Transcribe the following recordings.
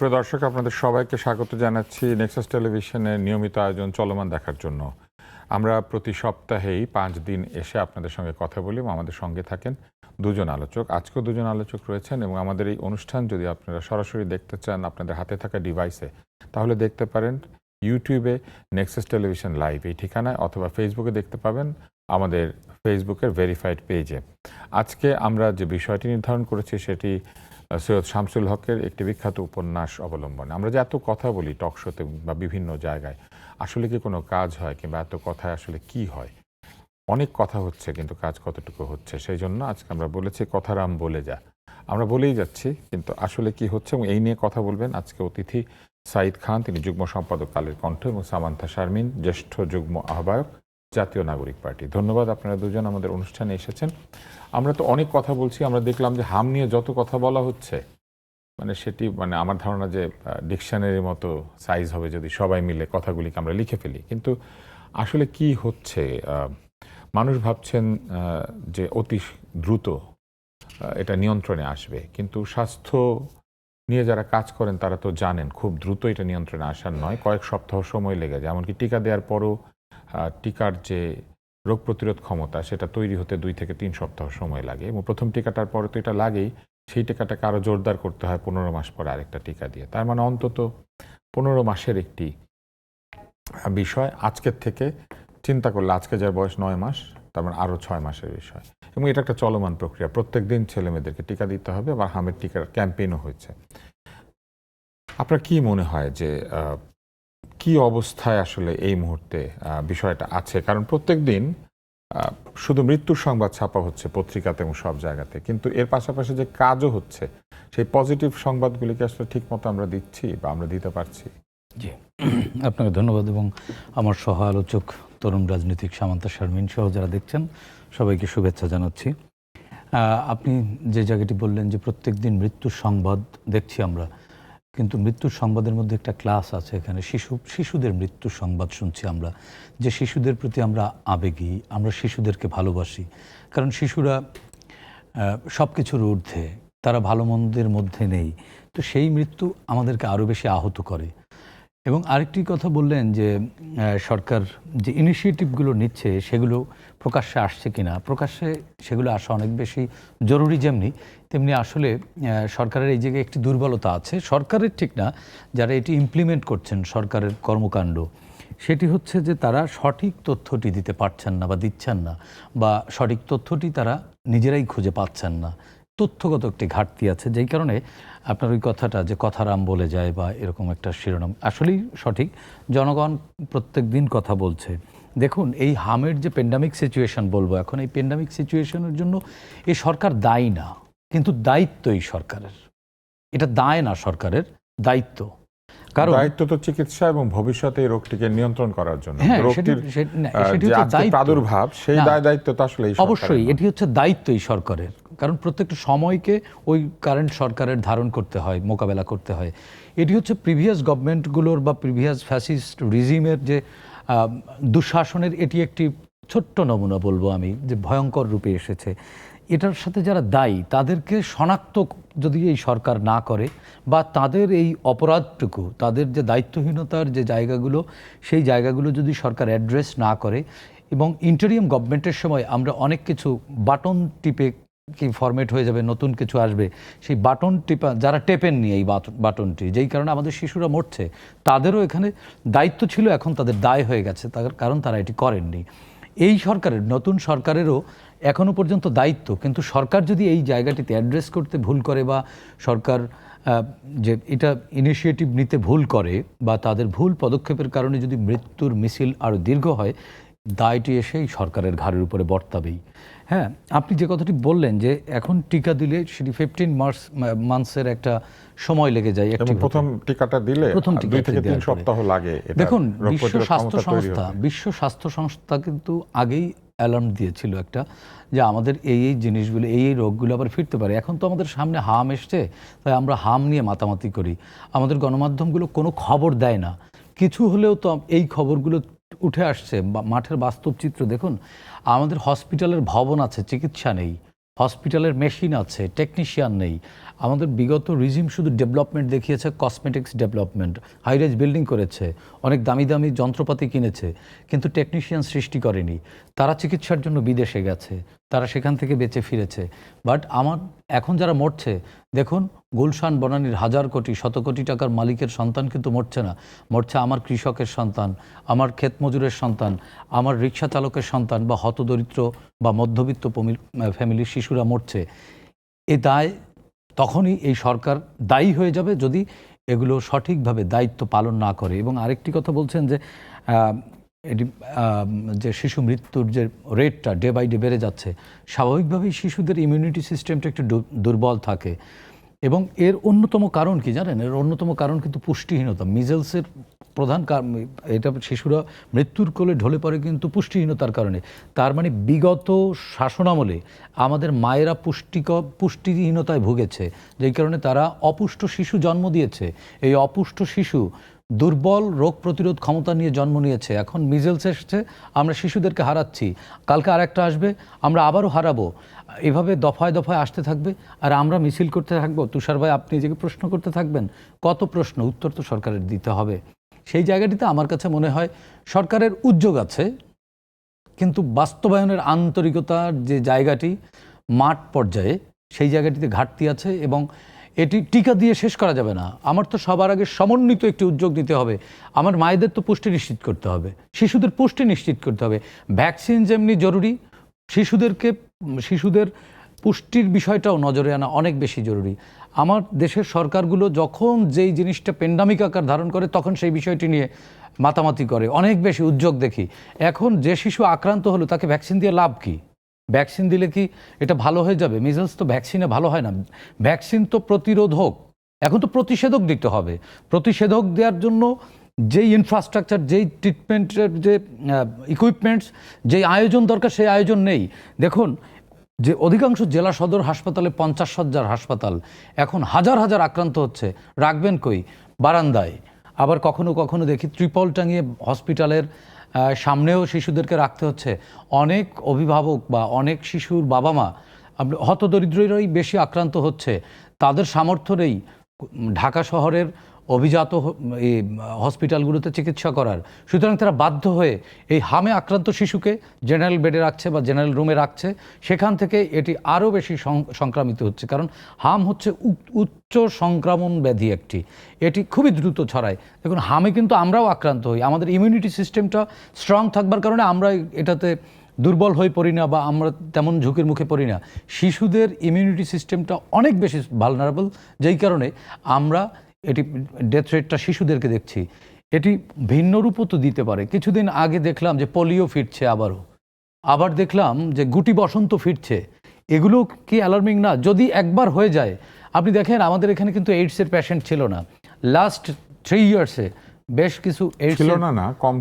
সুপ্রিয় দর্শক, আপনাদের সবাইকে স্বাগত জানাচ্ছি নেক্সাস টেলিভিশনের নিয়মিত আয়োজন চলমান দেখার জন্য। আমরা প্রতি সপ্তাহেই 5 দিন এসে আপনাদের সঙ্গে কথা বলি এবং আমাদের সঙ্গে থাকেন দুজন আলোচক। আজকেও দুজন আলোচক রয়েছেন এবং আমাদের এই অনুষ্ঠান যদি আপনারা সরাসরি দেখতে চান আপনাদের হাতে থাকা ডিভাইসে, তাহলে দেখতে পারেন ইউটিউবে নেক্সাস টেলিভিশন লাইভ এই ঠিকানায়, অথবা ফেসবুকে দেখতে পাবেন আমাদের ফেসবুকের ভেরিফাইড পেজে। আজকে আমরা যে বিষয়টি নির্ধারণ করেছি সেটি সৈয়দ শামসুল হকের একটি বিখ্যাত উপন্যাস অবলম্বনে। আমরা যে এত কথা বলি টক শোতে বা বিভিন্ন জায়গায়, আসলে কি কোনো কাজ হয়, কিংবা এত কথায় আসলে কি হয়? অনেক কথা হচ্ছে কিন্তু কাজ কতটুকু হচ্ছে? সেই জন্য আজকে আমরা বলেছি কথারাম বলে যা। আমরা বলেই যাচ্ছি কিন্তু আসলে কি হচ্ছে, এবং এই নিয়ে কথা বলবেন আজকে অতিথি সাঈদ খান, তিনি যুগ্ম সম্পাদক কালের কণ্ঠ, এবং সামান্থা শারমিন, জ্যেষ্ঠ যুগ্ম আহ্বায়ক জাতীয় নাগরিক পার্টি। ধন্যবাদ আপনারা দুজন আমাদের অনুষ্ঠানে এসেছেন। আমরা তো অনেক কথা বলছি, আমরা দেখলাম যে হাম নিয়ে যত কথা বলা হচ্ছে, সেটি আমার ধারণা যে ডিকশনারির মতো সাইজ হবে যদি সবাই মিলে কথাগুলিকে আমরা লিখে ফেলি। কিন্তু আসলে কি হচ্ছে, মানুষ ভাবছেন যে অতি দ্রুত এটা নিয়ন্ত্রণে আসবে, কিন্তু স্বাস্থ্য নিয়ে যারা কাজ করেন তারা তো জানেন খুব দ্রুত এটা নিয়ন্ত্রণে আসার নয়, কয়েক সপ্তাহ সময় লেগে যায়। এমনকি টিকা দেওয়ার পরও টিকার যে রোগ প্রতিরোধ ক্ষমতা সেটা তৈরি হতে 2 থেকে 3 সপ্তাহ সময় লাগে, এবং প্রথম টিকাটার পরে তো এটা লাগেই, সেই টিকাটাকে আরও জোরদার করতে হয় 15 মাস পরে আরেকটা টিকা দিয়ে। তার মানে অন্তত 15 মাসের একটি বিষয়। আজকের থেকে চিন্তা করলে আজকে যার বয়স 9 মাস, তার মানে আরও 6 মাসের বিষয়, এবং এটা একটা চলমান প্রক্রিয়া। প্রত্যেক দিন ছেলে মেয়েদেরকে টিকা দিতে হবে, আবার হামের টিকার ক্যাম্পেইনও হয়েছে। আপনার কি মনে হয় যে কি অবস্থায় আসলে এই মুহূর্তে বিষয়টা আছে? কারণ প্রত্যেক দিন শুধু মৃত্যুর সংবাদ ছাপা হচ্ছে পত্রিকাতে এবং সব জায়গাতে, কিন্তু এর পাশাপাশি যে কাজও হচ্ছে, সেই পজিটিভ সংবাদগুলিকে আসলে ঠিক মতো আমরা দিচ্ছি বা আমরা দিতে পারছি? জি, আপনাকে ধন্যবাদ, এবং আমার সহ আলোচক তরুণ রাজনীতিক সামান্থা শারমিন সহ যারা দেখছেন সবাইকে শুভেচ্ছা জানাচ্ছি। আপনি যে জায়গাটি বললেন যে প্রত্যেক দিন মৃত্যুর সংবাদ দেখছি আমরা, কিন্তু মৃত্যুর সংবাদের মধ্যে একটা ক্লাস আছে। এখানে শিশুদের মৃত্যুর সংবাদ শুনছি আমরা, যে শিশুদের প্রতি আমরা আবেগী, আমরা শিশুদেরকে ভালোবাসি, কারণ শিশুরা সব কিছুর ঊর্ধ্বে, তারা ভালো মন্দের মধ্যে নেই। তো সেই মৃত্যু আমাদেরকে আরও বেশি আহত করে। এবং আরেকটি কথা বললেন যে সরকার যে ইনিশিয়েটিভগুলো নিচ্ছে সেগুলো প্রকাশ্যে আসছে কিনা। প্রকাশ্যে সেগুলো আসা অনেক বেশি জরুরি, তেমনি আসলে সরকারের এই জায়গায় একটি দুর্বলতা আছে, সরকারের ঠিক না, যারা এটি ইমপ্লিমেন্ট করছেন সরকারের কর্মকাণ্ড, সেটি হচ্ছে যে তারা সঠিক তথ্যটি দিতে পারছেন না বা দিচ্ছেন না, বা সঠিক তথ্যটি তারা নিজেরাই খুঁজে পাচ্ছেন না। তথ্যগত একটি ঘাটতি আছে, যেই কারণে আপনার ওই কথাটা যে কথারাম বলে যায় বা এরকম একটা শিরোনাম আসলেই সঠিক। জনগণ প্রত্যেক দিন কথা বলছে। দেখুন, এই হামের যে প্যান্ডামিক সিচুয়েশন বলবো এখন, এই প্যান্ডামিক সিচুয়েশনের জন্য এই সরকার দায়ী না, কিন্তু দায়িত্ব এই সরকারের। এটা দায় না, সরকারের দায়িত্ব। কারণ দায়িত্ব তো চিকিৎসা এবং ভবিষ্যতে এই রোগটিকে নিয়ন্ত্রণ করার জন্য। হ্যাঁ, রোগটির যে আজকে প্রাদুর্ভাব, সেই দায়িত্ব তো আসলে অবশ্যই এটি হচ্ছে দায়িত্ব এই সরকারের। কারণ প্রত্যেকটা সময়কে ওই কারেন্ট সরকারের ধারণ করতে হয়, মোকাবেলা করতে হয়। এটি হচ্ছে প্রিভিয়াস গভর্নমেন্টগুলোর বা প্রিভিয়াস ফ্যাসিস্ট রিজিমের যে দুঃশাসনের এটি একটি ছোট্ট নমুনা বলবো আমি, যে ভয়ঙ্কর রূপে এসেছে। এটার সাথে যারা দায়ী তাদেরকে শনাক্ত যদি এই সরকার না করে, বা তাদের এই অপরাধটুকু, তাদের যে দায়িত্বহীনতার যে জায়গাগুলো, সেই জায়গাগুলো যদি সরকার অ্যাড্রেস না করে, এবং ইন্টারিয়াম গভর্নমেন্টের সময় আমরা অনেক কিছু বাটন টিপে কি ফরম্যাট হয়ে যাবে, নতুন কিছু আসবে, সেই বাটন টিপা যারা টেপেননি এই বাটনটি, যেই কারণে আমাদের শিশুরা মরছে, তাদেরও এখানে দায়িত্ব ছিল, এখন তাদের দায় হয়ে গেছে, তার কারণ তারা এটি করেননি। এই সরকারের, নতুন সরকারেরও এখনও পর্যন্ত দায়িত্ব, কিন্তু সরকার যদি এই জায়গাটিতে অ্যাড্রেস করতে ভুল করে, বা সরকার যে এটা ইনিশিয়েটিভ নিতে ভুল করে, বা তাদের ভুল পদক্ষেপের কারণে যদি মৃত্যুর মিছিল আরও দীর্ঘ হয়, দায়টি এসেই সরকারের ঘাড়ের উপরে বর্তাবেই। হ্যাঁ, আপনি যে কথাটি বললেন যে এখন টিকা দিলে সেটি 15 মান্থসের একটা সময় লেগে যায়, প্রথম টিকাটা দিলে 2 থেকে 3 সপ্তাহ লাগে। দেখুন, বিশ্ব স্বাস্থ্য সংস্থা কিন্তু আগেই অ্যালার্ম দিয়েছিল একটা, যে আমাদের এই এই জিনিসগুলো, এই এই রোগগুলো আবার ফিরতে পারে। এখন তো আমাদের সামনে হাম এসছে, তাই আমরা হাম নিয়ে মাতামাতি করি। আমাদের গণমাধ্যমগুলো কোনো খবর দেয় না, কিছু হলেও তো এই খবরগুলো উঠে আসছে, মাঠের বাস্তব চিত্র দেখুন। আমাদের হসপিটালের ভবন আছে, চিকিৎসা নেই। হসপিটালের মেশিন আছে, টেকনিশিয়ান নেই। আমাদের বিগত রিজিম শুধু ডেভেলপমেন্ট দেখিয়েছে, কসমেটিক্স ডেভেলপমেন্ট, হাইরাইজ বিল্ডিং করেছে, অনেক দামি দামি যন্ত্রপাতি কিনেছে, কিন্তু টেকনিশিয়ান সৃষ্টি করেনি। তারা চিকিৎসার জন্য বিদেশে গেছে, তারা সেখান থেকে বেঁচে ফিরেছে। বাট এখন যারা মরছে, দেখুন গুলশান বনানীর হাজার কোটি শত কোটি টাকার মালিকের সন্তান কিন্তু মরছে না, মরছে আমার কৃষকের সন্তান, আমার ক্ষেত মজুরের সন্তান, আমার রিক্সা চালকের সন্তান, বা হতদরিদ্র বা মধ্যবিত্ত ফ্যামিলির শিশুরা মরছে। এ দায় তখনই এই সরকার দায়ী হয়ে যাবে যদি এগুলো সঠিকভাবে দায়িত্ব পালন না করে। এবং আরেকটি কথা বলছেন যে এটি যে শিশু মৃত্যুর যে রেটটা ডে বাই ডে বেড়ে যাচ্ছে, স্বাভাবিকভাবেই শিশুদের ইমিউনিটি সিস্টেমটা একটু দুর্বল থাকে। এবং এর অন্যতম কারণ কি জানেন? এর অন্যতম কারণ কিন্তু পুষ্টিহীনতা। মিজেলসের প্রধান কারণ এটা, শিশুরা মৃত্যুর কোলে ঢলে পড়ে কিন্তু পুষ্টিহীনতার কারণে। তার মানে বিগত শাসনামলে আমাদের মায়েরা পুষ্টিহীনতায় ভুগেছে, যেই কারণে তারা অপুষ্ট শিশু জন্ম দিয়েছে। এই অপুষ্ট শিশু দুর্বল রোগ প্রতিরোধ ক্ষমতা নিয়ে জন্ম নিয়েছে। এখন মিজেলস এসছে, আমরা শিশুদেরকে হারাচ্ছি, কালকে আরেকটা আসবে, আমরা আবারও হারাবো। এভাবে দফায় দফায় আসতে থাকবে, আর আমরা মিছিল করতে থাকবো। তুষার ভাই, আপনি নিজেকে প্রশ্ন করতে থাকবেন, কত প্রশ্ন, উত্তর তো সরকারের দিতে হবে। সেই জায়গাটিতে আমার কাছে মনে হয় সরকারের উদ্যোগ আছে, কিন্তু বাস্তবায়নের আন্তরিকতার যে জায়গাটি মাঠ পর্যায়ে, সেই জায়গাটিতে ঘাটতি আছে। এবং এটি টিকা দিয়ে শেষ করা যাবে না। আমার তো সবার আগে সমন্বিত একটি উদ্যোগ নিতে হবে। আমার মায়েদের তো পুষ্টি নিশ্চিত করতে হবে, শিশুদের পুষ্টি নিশ্চিত করতে হবে। ভ্যাকসিন যেমনি জরুরি, শিশুদের পুষ্টির বিষয়টাও নজরে আনা অনেক বেশি জরুরি। আমার দেশের সরকারগুলো যখন যেই জিনিসটা পেন্ডামিক আকার ধারণ করে, তখন সেই বিষয়টি নিয়ে মাতামাতি করে, অনেক বেশি উদ্যোগ দেখি। এখন যে শিশু আক্রান্ত হলো, তাকে ভ্যাকসিন দিয়ে লাভ কি? ভ্যাকসিন দিলে কি এটা ভালো হয়ে যাবে? মিজেলস তো ভ্যাকসিনে ভালো হয় না। ভ্যাকসিন তো প্রতিরোধক, এখন তো প্রতিষেধক দিতে হবে। প্রতিষেধক দেওয়ার জন্য যেই ইনফ্রাস্ট্রাকচার, যেই ট্রিটমেন্টের যে ইকুইপমেন্টস, যেই আয়োজন দরকার, সেই আয়োজন নেই। দেখুন যে অধিকাংশ জেলা সদর হাসপাতালে 50 শয্যার হাসপাতাল, এখন হাজার হাজার আক্রান্ত হচ্ছে, রাখবেন কই? বারান্দায়। আবার কখনো কখনো দেখি ত্রিপল টাঙিয়ে হসপিটালের সামনেও শিশুদেরকে রাখতে হচ্ছে। অনেক অভিভাবক বা অনেক শিশুর বাবা মা হতদরিদ্ররাই বেশি আক্রান্ত হচ্ছে, তাদের সামর্থ্য নেই ঢাকা শহরের অভিজাত এই হসপিটালগুলোতে চিকিৎসা করার। সুতরাং তারা বাধ্য হয়ে এই হামে আক্রান্ত শিশুকে জেনারেল বেডে রাখছে বা জেনারেল রুমে রাখছে। সেখান থেকে এটি আরও বেশি সংক্রামিত হচ্ছে, কারণ হাম হচ্ছে উচ্চ সংক্রমণ ব্যাধি একটি, এটি খুবই দ্রুত ছড়ায়। দেখুন হামে কিন্তু আমরাও আক্রান্ত হই, আমাদের ইমিউনিটি সিস্টেমটা স্ট্রং থাকবার কারণে আমরা এটাতে দুর্বল হয়ে পড়ি না, বা আমরা তেমন ঝুঁকির মুখে পড়ি না। শিশুদের ইমিউনিটি সিস্টেমটা অনেক বেশি ভালনারেবল, যেই কারণে আমরা এটি ডেথ রেটটা শিশুদেরকে দেখছি। এটি ভিন্ন রূপও তো দিতে পারে। কিছুদিন আগে দেখলাম যে পোলিও ফিরছে, আবার দেখলাম যে গুটি বসন্ত ফিরছে। এগুলো কি অ্যালার্মিং না? যদি একবার হয়ে যায়, আপনি দেখেন আমাদের এখানে কিন্তু এইডসের পেশেন্ট ছিল না। লাস্ট 3 ইয়ার্সে বেশ কিছু এইডস ছিল না, কম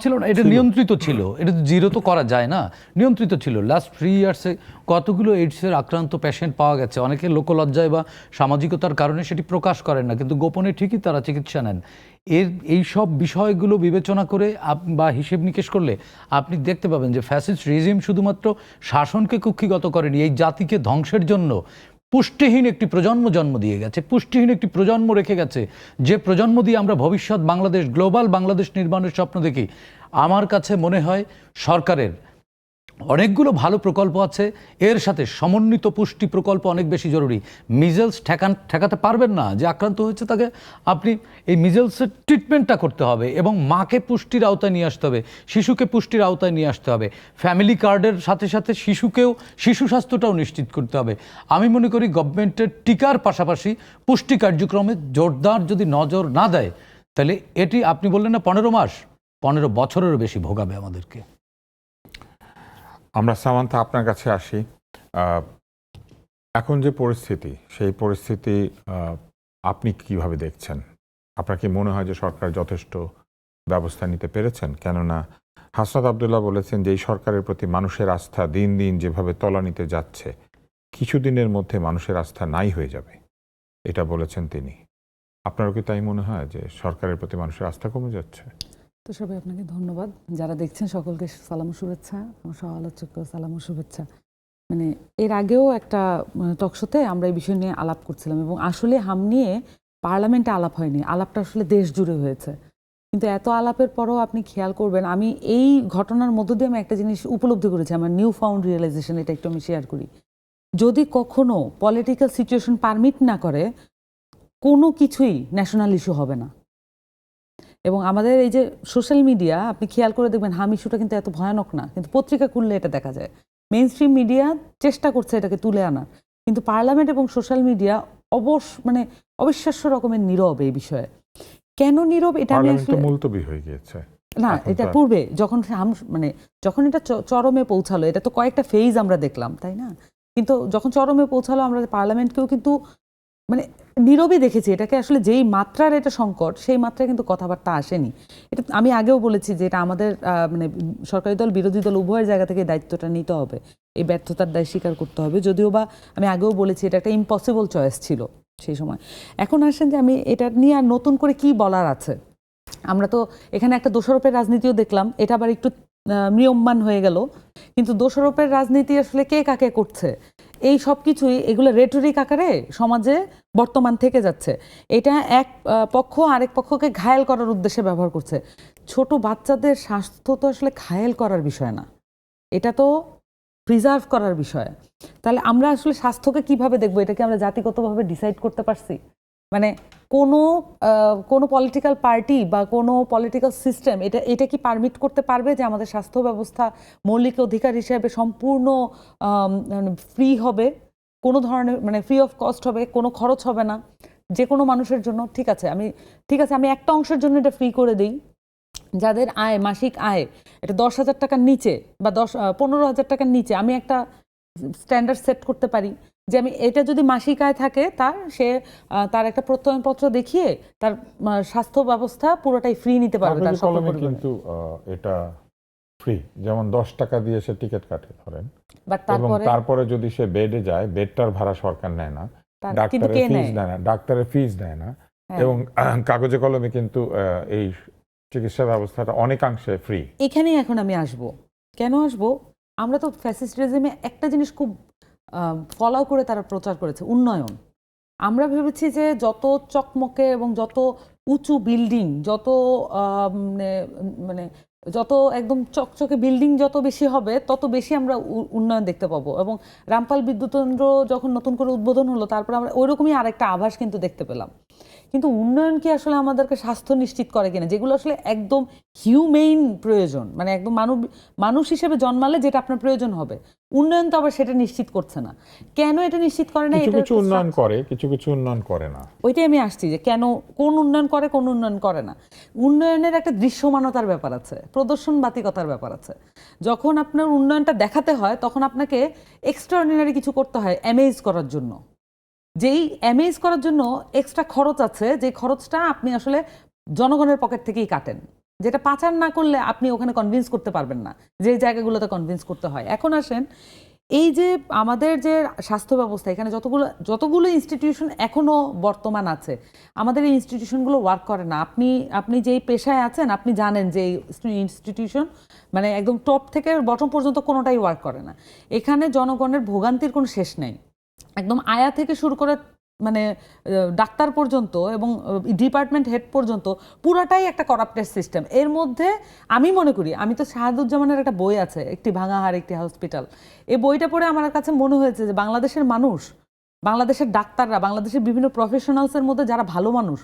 ছিল না, এটা নিয়ন্ত্রিত ছিল। এটা তো জিরো তো করা যায় না, নিয়ন্ত্রিত ছিল। লাস্ট 3 ইয়ার্সে কতগুলো এইডসের আক্রান্ত পেশেন্ট পাওয়া গেছে। অনেকে লোকলজ্জায় বা সামাজিকতার কারণে সেটি প্রকাশ করেন না, কিন্তু গোপনে ঠিকই তারা চিকিৎসা নেন। এই সব বিষয়গুলো বিবেচনা করে বা হিসেব নিকেশ করলে আপনি দেখতে পাবেন যে ফ্যাসিস্ট রেজিম শুধুমাত্র শাসনকে কুক্ষিগত করেনি, এই জাতিকে ধ্বংসের জন্য পুষ্টিহীন একটি প্রজন্ম জন্ম দিয়ে গেছে, পুষ্টিহীন একটি প্রজন্ম রেখে গেছে, যে প্রজন্ম দিয়ে আমরা ভবিষ্যৎ বাংলাদেশ, গ্লোবাল বাংলাদেশ নির্মাণের স্বপ্ন দেখি। আমার কাছে মনে হয় সরকারের অনেকগুলো ভালো প্রকল্প আছে, এর সাথে সমন্বিত পুষ্টি প্রকল্প অনেক বেশি জরুরি। মিজেলস ঠেকাতে পারবেন না, যে আক্রান্ত হয়েছে তাকে আপনি এই মিজেলসের ট্রিটমেন্টটা করতে হবে, এবং মাকে পুষ্টির আওতায় নিয়ে আসতে হবে, শিশুকে পুষ্টির আওতায় নিয়ে আসতে হবে। ফ্যামিলি কার্ডের সাথে সাথে শিশু স্বাস্থ্যটাও নিশ্চিত করতে হবে। আমি মনে করি গভর্নমেন্টের টিকার পাশাপাশি পুষ্টি কার্যক্রমে জোরদার যদি নজর না দেয়, তাহলে এটি আপনি বললেন না 15 মাস, 15 বছরেরও বেশি ভোগাবে আমাদেরকে। আমরা সামান্থা আপনার কাছে আসি। এখন যে পরিস্থিতি, সেই পরিস্থিতি আপনি কিভাবে দেখছেন? আপনার কি মনে হয় যে সরকার যথেষ্ট ব্যবস্থা নিতে পেরেছেন? কেননা হাসনাত আবদুল্লাহ বলেছেন যে এই সরকারের প্রতি মানুষের আস্থা দিন দিন যেভাবে তলানিতে যাচ্ছে, কিছুদিনের মধ্যে মানুষের আস্থা নাই হয়ে যাবে, এটা বলেছেন তিনি। আপনারও কি তাই মনে হয় যে সরকারের প্রতি মানুষের আস্থা কমে যাচ্ছে? তো সবাই আপনাকে ধন্যবাদ, যারা দেখছেন সকলকে সালাম ও শুভেচ্ছা, আমার সহ আলোচককেও সালাম ও শুভেচ্ছা। মানে এর আগেও একটা টকশোতে আমরা এই বিষয় নিয়ে আলাপ করছিলাম এবং আসলে হাম নিয়ে পার্লামেন্টে আলাপ হয়নি, আলাপটা আসলে দেশ জুড়ে হয়েছে। কিন্তু এত আলাপের পরও আপনি খেয়াল করবেন, আমি এই ঘটনার মধ্য দিয়ে আমি একটা জিনিস উপলব্ধি করেছি, আমার নিউ ফাউন্ড রিয়েলাইজেশন, এটা একটু আমি শেয়ার করি। যদি কখনো পলিটিক্যাল সিচুয়েশন পারমিট না করে, কোনো কিছুই ন্যাশনাল ইস্যু হবে না। এবং আমাদের এই যে সোশ্যাল মিডিয়া, আপনি খেয়াল করে দেখবেন হাম ইস্যুটা কিন্তু এত ভয়ানক না, কিন্তু পত্রিকা খুললে এটা দেখা যায়। মেইন স্ট্রিম মিডিয়া চেষ্টা করছে এটাকে তুলে আনার, কিন্তু পার্লামেন্ট এবং সোশ্যাল মিডিয়া মানে অবিশ্বাস্য রকমের নীরব এই বিষয়ে। কেন নীরব এটা আমি পার্লামেন্ট তো আসলে মুলতবি হয়ে গিয়েছে না, এখন এটা তো আর- পূর্বে যখন মানে যখন এটা চরমে পৌঁছালো, এটা তো কয়েকটা ফেজ আমরা দেখলাম, তাই না? কিন্তু যখন চরমে পৌঁছালো আমরা পার্লামেন্টকেও কিন্তু মানে নীরবই দেখেছি। এটাকে আসলে যেই মাত্রার এটা সংকট, সেই মাত্রায় কিন্তু কথাবার্তা আসেনি। এটা আমি আগেও বলেছি যে এটা আমাদের মানে সরকারি দল বিরোধী দল উভয়ের জায়গা থেকে দায়িত্বটা নিতে হবে, এই ব্যর্থতার দায় স্বীকার করতে হবে। যদিও বা আমি আগেও বলেছি এটা একটা ইম্পসিবল চয়েস ছিল সেই সময়। এখন আসেন যে আমি এটা নিয়ে আর নতুন করে কি বলার আছে। আমরা তো এখানে একটা দোষারোপের রাজনীতিও দেখলাম, এটা আবার একটু ম্রিয়মান হয়ে গেল। কিন্তু দোষারোপের রাজনীতি আসলে কে কাকে করছে, এই সব কিছুই এগুলো রেটরিক আকারে সমাজে বর্তমান থেকে যাচ্ছে। এটা এক পক্ষ আরেক পক্ষকে ঘায়েল করার উদ্দেশ্যে ব্যবহার করছে। ছোট বাচ্চাদের স্বাস্থ্য তো আসলে ঘায়েল করার বিষয় না, এটা তো প্রিজার্ভ করার বিষয়। তাহলে আমরা আসলে স্বাস্থ্যকে কিভাবে দেখবো? এটাকে আমরা জাতিগতভাবে ডিসাইড করতে পারছি? মানে কোনো পলিটিক্যাল পার্টি বা কোনো পলিটিক্যাল সিস্টেম এটা কি পারমিট করতে পারবে যে আমাদের স্বাস্থ্য ব্যবস্থা মৌলিক অধিকার হিসেবে সম্পূর্ণ ফ্রি হবে, কোনো ধরনের মানে ফ্রি অফ কস্ট হবে, কোনো খরচ হবে না যে কোনো মানুষের জন্য? ঠিক আছে আমি একটা অংশের জন্য এটা ফ্রি করে দিই, যাদের আয় মাসিক আয় এটা 10,000 টাকার নিচে বা 15,000 টাকার নিচে, আমি একটা স্ট্যান্ডার্ড সেট করতে পারি যে আমি এটা যদি মাসিক আয় থাকে তার একটা প্রত্যয়নপত্র দেখিয়ে তার স্বাস্থ্য ব্যবস্থা পুরোটাই ফ্রি নিতে পারবে তার কাগজে সকল কলমে পরিবারে। কিন্তু এটা ফ্রি, যেমন 10 টাকা দিয়ে সে টিকিট কাটে ধরেন, বাট এবং তারপরে তারপরে যদি সে বেডে যায়, বেডটার ভাড়া সরকার নেয় না, কিন্তু ডাক্তারের কে ফিস নেয়? দেয় না, ডাক্তারের ফিস দেয় না, হ্যাঁ। এবং কাগজে কলমে কিন্তু এই চিকিৎসা ব্যবস্থাটা অনেকাংশে ফ্রি। এখানেই এখন আমি আসব। কেন আসব? আমরা তো ফ্যাসিস্ট রেজিমে একটা জিনিস খুব ফলো করে তারা প্রচার করেছে, উন্নয়ন। আমরা ভেবেছি যে যত চকমকে এবং যত উঁচু বিল্ডিং, যত মানে যত একদম চকচকে বিল্ডিং যত বেশি হবে, তত বেশি আমরা উন্নয়ন দেখতে পাবো। এবং রামপাল বিদ্যুৎ কেন্দ্র যখন নতুন করে উদ্বোধন হলো, তারপর আমরা ওইরকমই আরেকটা আভাস কিন্তু দেখতে পেলাম। কিন্তু উন্নয়ন কি আসলে আমাদেরকে স্বাস্থ্য নিশ্চিত করে কিনা, যেগুলো আসলে একদম হিউমেইন প্রয়োজন, মানে একদম মানুষ হিসেবে জন্মালে যেটা আপনার প্রয়োজন হবে, উন্নয়ন তো আবার সেটা নিশ্চিত করছে না। কেন এটা নিশ্চিত করে না? কিছু এটা কিছু উন্নয়ন করে, কিছু কিছু উন্নয়ন করে না। ওইটাই আমি আসছি যে কেন, কোন উন্নয়ন করে কোন উন্নয়ন করে না। উন্নয়নের একটা দৃশ্যমানতার ব্যাপার আছে, প্রদর্শনবাতিকতার ব্যাপার আছে। যখন আপনার উন্নয়নটা দেখাতে হয় তখন আপনাকে এক্সট্রাঅর্ডিনারি কিছু করতে হয় অ্যামেজ করার জন্য। যেই অ্যামেজ করার জন্য এক্সট্রা খরচ আছে, যে খরচটা আপনি আসলে জনগণের পকেট থেকেই কাটেন, যেটা পাচার না করলে আপনি ওখানে কনভিন্স করতে পারবেন না, যে জায়গাগুলোতে কনভিন্স করতে হয়। এখন আসেন এই যে আমাদের যে স্বাস্থ্য ব্যবস্থা, এখানে যতগুলো ইনস্টিটিউশন এখনো বর্তমান আছে, আমাদের এই ইনস্টিটিউশনগুলো ওয়ার্ক করে না। আপনি যেই পেশায় আছেন আপনি জানেন যে এই ইনস্টিটিউশন মানে একদম টপ থেকে বটম পর্যন্ত কোনোটাই ওয়ার্ক করে না। এখানে জনগণের ভোগান্তির কোনো শেষ নেই, একদম আয়া থেকে শুরু করে মানে ডাক্তার পর্যন্ত এবং ডিপার্টমেন্ট হেড পর্যন্ত পুরাটাই একটা করাপ্টেড সিস্টেম। এর মধ্যে আমি মনে করি, আমি তো শাহাদুজ্জামানের একটা বই আছে, একটি ভাঙা হাড় একটি হসপিটাল, এই বইটা পড়ে আমার কাছে মনে হয়েছে যে বাংলাদেশের মানুষ, বাংলাদেশের ডাক্তাররা, বাংলাদেশের বিভিন্ন প্রফেশনালসের মধ্যে যারা ভালো মানুষ,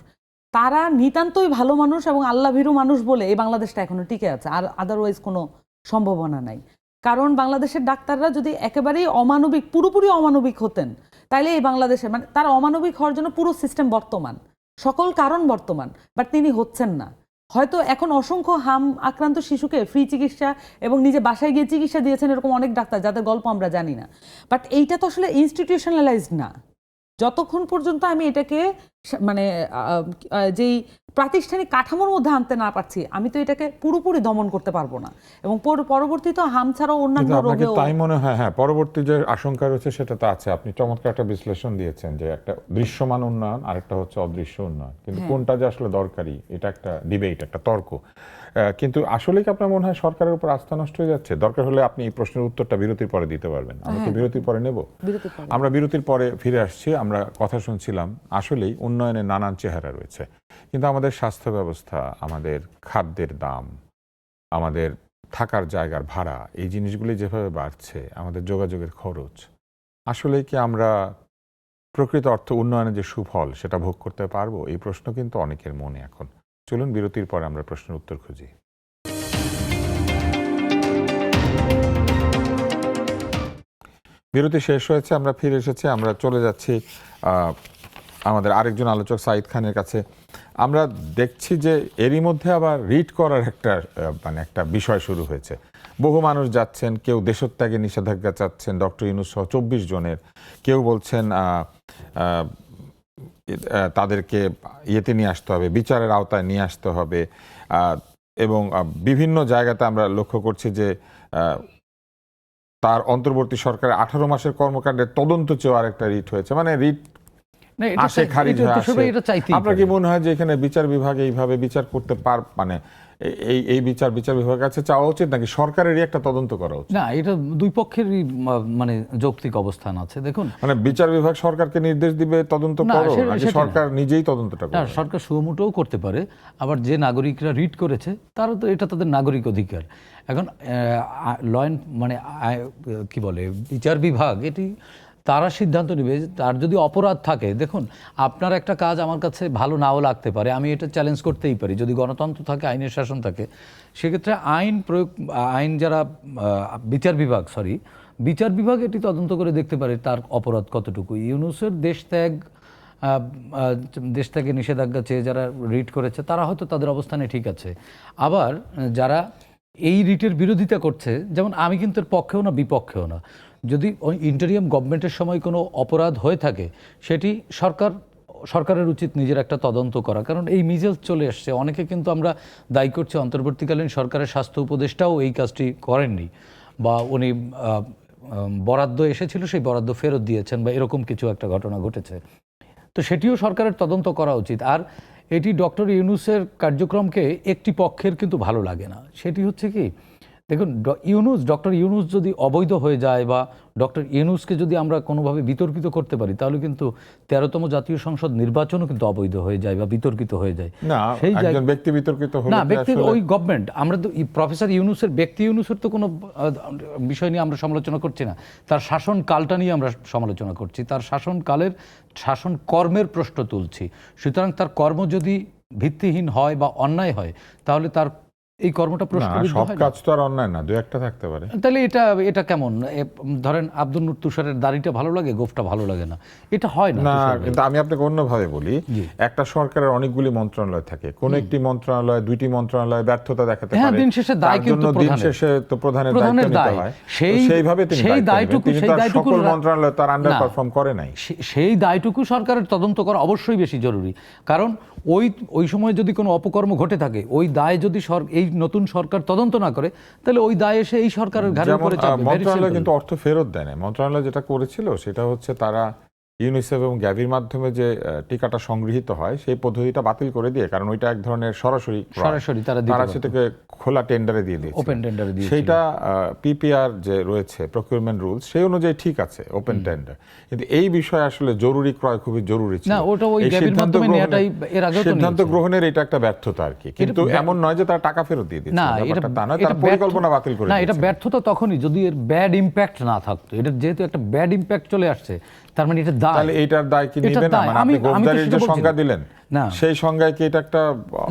তারা নিতান্তই ভালো মানুষ এবং আল্লাহ ভীরু মানুষ বলে এই বাংলাদেশটা এখনো টিকে আছে, আর আদারওয়াইজ কোনো সম্ভাবনা নাই। কারণ বাংলাদেশের ডাক্তাররা যদি একেবারেই অমানবিক, পুরোপুরি অমানবিক হতেন, তাইলে এই বাংলাদেশে মানে তার অমানবিক হওয়ার জন্য পুরো সিস্টেম বর্তমান, সকল কারণ বর্তমান, বাট তিনি হচ্ছেন না। হয়তো এখন অসংখ্য হাম আক্রান্ত শিশুকে ফ্রি চিকিৎসা এবং নিজে বাসায় গিয়ে চিকিৎসা দিয়েছেন এরকম অনেক ডাক্তার, যাদের গল্প আমরা জানি না। বাট এইটা তো আসলে ইনস্টিটিউশনালাইজড না। যতক্ষণ পর্যন্ত আমি এটাকে মানে যেই প্রাতিষ্ঠানিক কাঠামোর মধ্যে আনতে না পারছি, আমি তো এটাকে পুরোপুরি দমন করতে পারবো না। এবং পরবর্তীতে হাম ছাড়াও অন্যান্য কিন্তু আপনাকে রোগেও তাই মনে হয়? হ্যাঁ, পরবর্তী যে আশঙ্কা রয়েছে সেটা তো আছে। আপনি চমৎকার একটা বিশ্লেষণ দিয়েছেন যে একটা দৃশ্যমান উন্নয়ন আর একটা হচ্ছে অদৃশ্য উন্নয়ন, কিন্তু কোনটা যে আসলে দরকারি এটা একটা ডিবেট, একটা তর্ক। কিন্তু আসলে কি আপনার মনে হয় সরকারের উপর আস্থা নষ্ট হয়ে যাচ্ছে? দরকার হলে আপনি এই প্রশ্নের উত্তরটা বিরতির পরে দিতে পারবেন। আমরা কি বিরতির পরে নেব? আমরা বিরতির পরে ফিরে আসছি। আমরা কথা শুনছিলাম আসলেই উন্নয়নের নানান চেহারা রয়েছে, কিন্তু আমাদের স্বাস্থ্য ব্যবস্থা, আমাদের খাদ্যের দাম, আমাদের থাকার জায়গার ভাড়া, এই জিনিসগুলি যেভাবে বাড়ছে, আমাদের যোগাযোগের খরচ, আসলে কি আমরা প্রকৃত অর্থ উন্নয়নের যে সুফল সেটা ভোগ করতে পারবো? এই প্রশ্ন কিন্তু অনেকের মনে এখন। চলুন বিরতির পরে আমরা প্রশ্নের উত্তর খুঁজি। বিরতি শেষ হয়েছে, আমরা ফিরে এসেছি। আমরা চলে যাচ্ছি আমাদের আরেকজন আলোচক সাঈদ খানের কাছে। আমরা দেখছি যে এরই মধ্যে আবার রিট করার একটা বিষয় শুরু হয়েছে। বহু মানুষ যাচ্ছেন, কেউ দেশত্যাগে নিষেধাজ্ঞা চাচ্ছেন ডক্টর ইউনূস সহ 24 জনের, কেউ বলছেন তাদেরকে ইয়েতে নিয়ে আসতে হবে, বিচারের আওতায় নিয়ে আসতে হবে। এবং বিভিন্ন জায়গাতে আমরা লক্ষ্য করছি যে তার অন্তর্বর্তী সরকারের 18 মাসের কর্মকাণ্ডের তদন্ত চেয়ে আরেকটা রিট হয়েছে। মানে রিট আসে, খারিজ হয়ে আসে। আপনার কি মনে হয় যে এখানে বিচার বিভাগ এইভাবে বিচার করতে মানে এই বিচার বিভাগের কাছে চাওয়া উচিত, নাকি সরকারেরই একটা তদন্ত করা উচিত? না, এটা দুই পক্ষেরই মানে যৌক্তিক অবস্থান আছে। দেখুন, মানে বিচার বিভাগ সরকারকে নির্দেশ দিবে তদন্ত করো, নাকি সরকার নিজেই তদন্তটা করবে? সরকার সুমোটোও করতে পারে। আবার যে নাগরিকরা রিট করেছে তারা তো এটা তাদের নাগরিক অধিকার। এখন কি বলে বিচার বিভাগ এটি তারা সিদ্ধান্ত নেবে। তার যদি অপরাধ থাকে, দেখুন আপনার একটা কাজ আমার কাছে ভালো নাও লাগতে পারে, আমি এটা চ্যালেঞ্জ করতেই পারি। যদি গণতন্ত্র থাকে, আইনের শাসন থাকে, সেক্ষেত্রে আইন যারা বিচার বিভাগ এটি তদন্ত করে দেখতে পারে তার অপরাধ কতটুকু। ইউনূসের দেশ ত্যাগে নিষেধাজ্ঞা চেয়ে যারা রিট করেছে তারা হয়তো তাদের অবস্থানে ঠিক আছে। আবার যারা এই রিটের বিরোধিতা করছে, যেমন আমি কিন্তু এর পক্ষেও না বিপক্ষেও না। যদি ইন্টারিয়াম গভর্নমেন্টের সময় কোনো অপরাধ হয়ে থাকে, সেটি সরকারের উচিত নিজের একটা তদন্ত করা। কারণ এই মিজেলস চলে আসছে, অনেকে কিন্তু আমরা দায়ী করছি অন্তর্বর্তীকালীন সরকারের স্বাস্থ্য উপদেষ্টাও এই কাজটি করেননি, বা উনি বরাদ্দ এসেছিল সেই বরাদ্দ ফেরত দিয়েছেন, বা এরকম কিছু একটা ঘটনা ঘটেছে। তো সেটিও সরকারের তদন্ত করা উচিত। আর এটি ডক্টর ইউনূসের কার্যক্রমকে একটি পক্ষের কিন্তু ভালো লাগে না। সেটি হচ্ছে কি, দেখুন ডক্টর ইউনূস যদি অবৈধ হয়ে যায়, বা ডক্টর ইউনূসকে যদি আমরা কোনোভাবে বিতর্কিত করতে পারি, তাহলে কিন্তু 13তম জাতীয় সংসদ নির্বাচনও কিন্তু অবৈধ হয়ে যায় বা বিতর্কিত হয়ে যায়। না, একজন ব্যক্তি বিতর্কিত হলে না, ব্যক্তি ওই গভর্নমেন্ট, আমরা তো প্রফেসর ইউনূসের ইউনূসের তো কোনো বিষয় নিয়ে আমরা সমালোচনা করছি না, তার শাসন কালটা নিয়ে আমরা সমালোচনা করছি, তার শাসন কর্মের প্রশ্ন তুলছি। সুতরাং তার কর্ম যদি ভিত্তিহীন হয় বা অন্যায় হয়, তাহলে তার এই কর্মটা প্রশ্নবিদ্ধ হয় না। সব কাজ তো আর অন্যায় না, দুই একটা থাকতে পারে। তাহলে এটা কেমন? ধরেন আব্দুল নূর তুষারের দাড়িটা ভালো লাগে, গোফটা ভালো লাগে না, এটা হয় না। কিন্তু আমি আপনাকে অন্যভাবে বলি, একটা সরকারের অনেকগুলি মন্ত্রণালয় থাকে, কোন একটি মন্ত্রণালয়, দুইটি মন্ত্রণালয় ব্যর্থতা দেখাতে পারে, দিন শেষে দায় কিন্তু প্রধানের দায়িত্ব নিতে হয়। সেইভাবে সেই দায়টুকু সকল মন্ত্রণালয় তার আন্ডার পারফর্ম করে নাই। সেই দায়টুকু সরকারের তদন্ত করা অবশ্যই বেশি জরুরি। কারণ ওই সময় যদি কোনো অপকর্ম ঘটে থাকে, ওই দায় যদি এই নতুন সরকার তদন্ত না করে, তাহলে ওই দায় এসে এই সরকারের ঘাড়ের উপরে চাপবে। মন্ত্রণালয় কিন্তু অর্থ ফেরত দেয় না। মন্ত্রণালয় যেটা করেছিল সেটা হচ্ছে তারা ইউনিসেফ এবং গ্যাভির মাধ্যমে যে টিকাটা সংগৃহীত হয় সেই পদ্ধতিটা বাতিল করে দিয়ে, কারণ ওইটা এক ধরনের সরাসরি তারা সেটাকে খোলা টেন্ডারে দিয়ে দিয়েছে, ওপেন টেন্ডারে দিয়ে। সেইটা পিপিআর যে রয়েছে প্রকিউরমেন্ট রুলস, সেই অনুযায়ী ঠিক আছে ওপেন টেন্ডার, কিন্তু এই বিষয়ে আসলে জরুরি ক্রয় খুবই জরুরি ছিল। না, ওটা ওই গ্যাভির মাধ্যমে নেওয়াটাই এর আগে তো সিদ্ধান্ত গ্রহণের এটা একটা ব্যর্থতা আর কি। কিন্তু এমন নয় যে তারা টাকা ফেরত দিয়ে দিয়েছে, ব্যাপারটা তা নয়, তারা পরিকল্পনা বাতিল করে না, এটা ব্যর্থতা তখনই যদি এর ব্যাড ইমপ্যাক্ট না থাকতো। এটা যেহেতু একটা ব্যাড ইমপ্যাক্ট চলে আসছে, তার মানে এটা দায়। তাহলে এইটার দায় কি নেবে না? মানে আপনি গোপদারির যে সংজ্ঞা দিলেন, সেই সংজ্ঞায় কি এটা একটা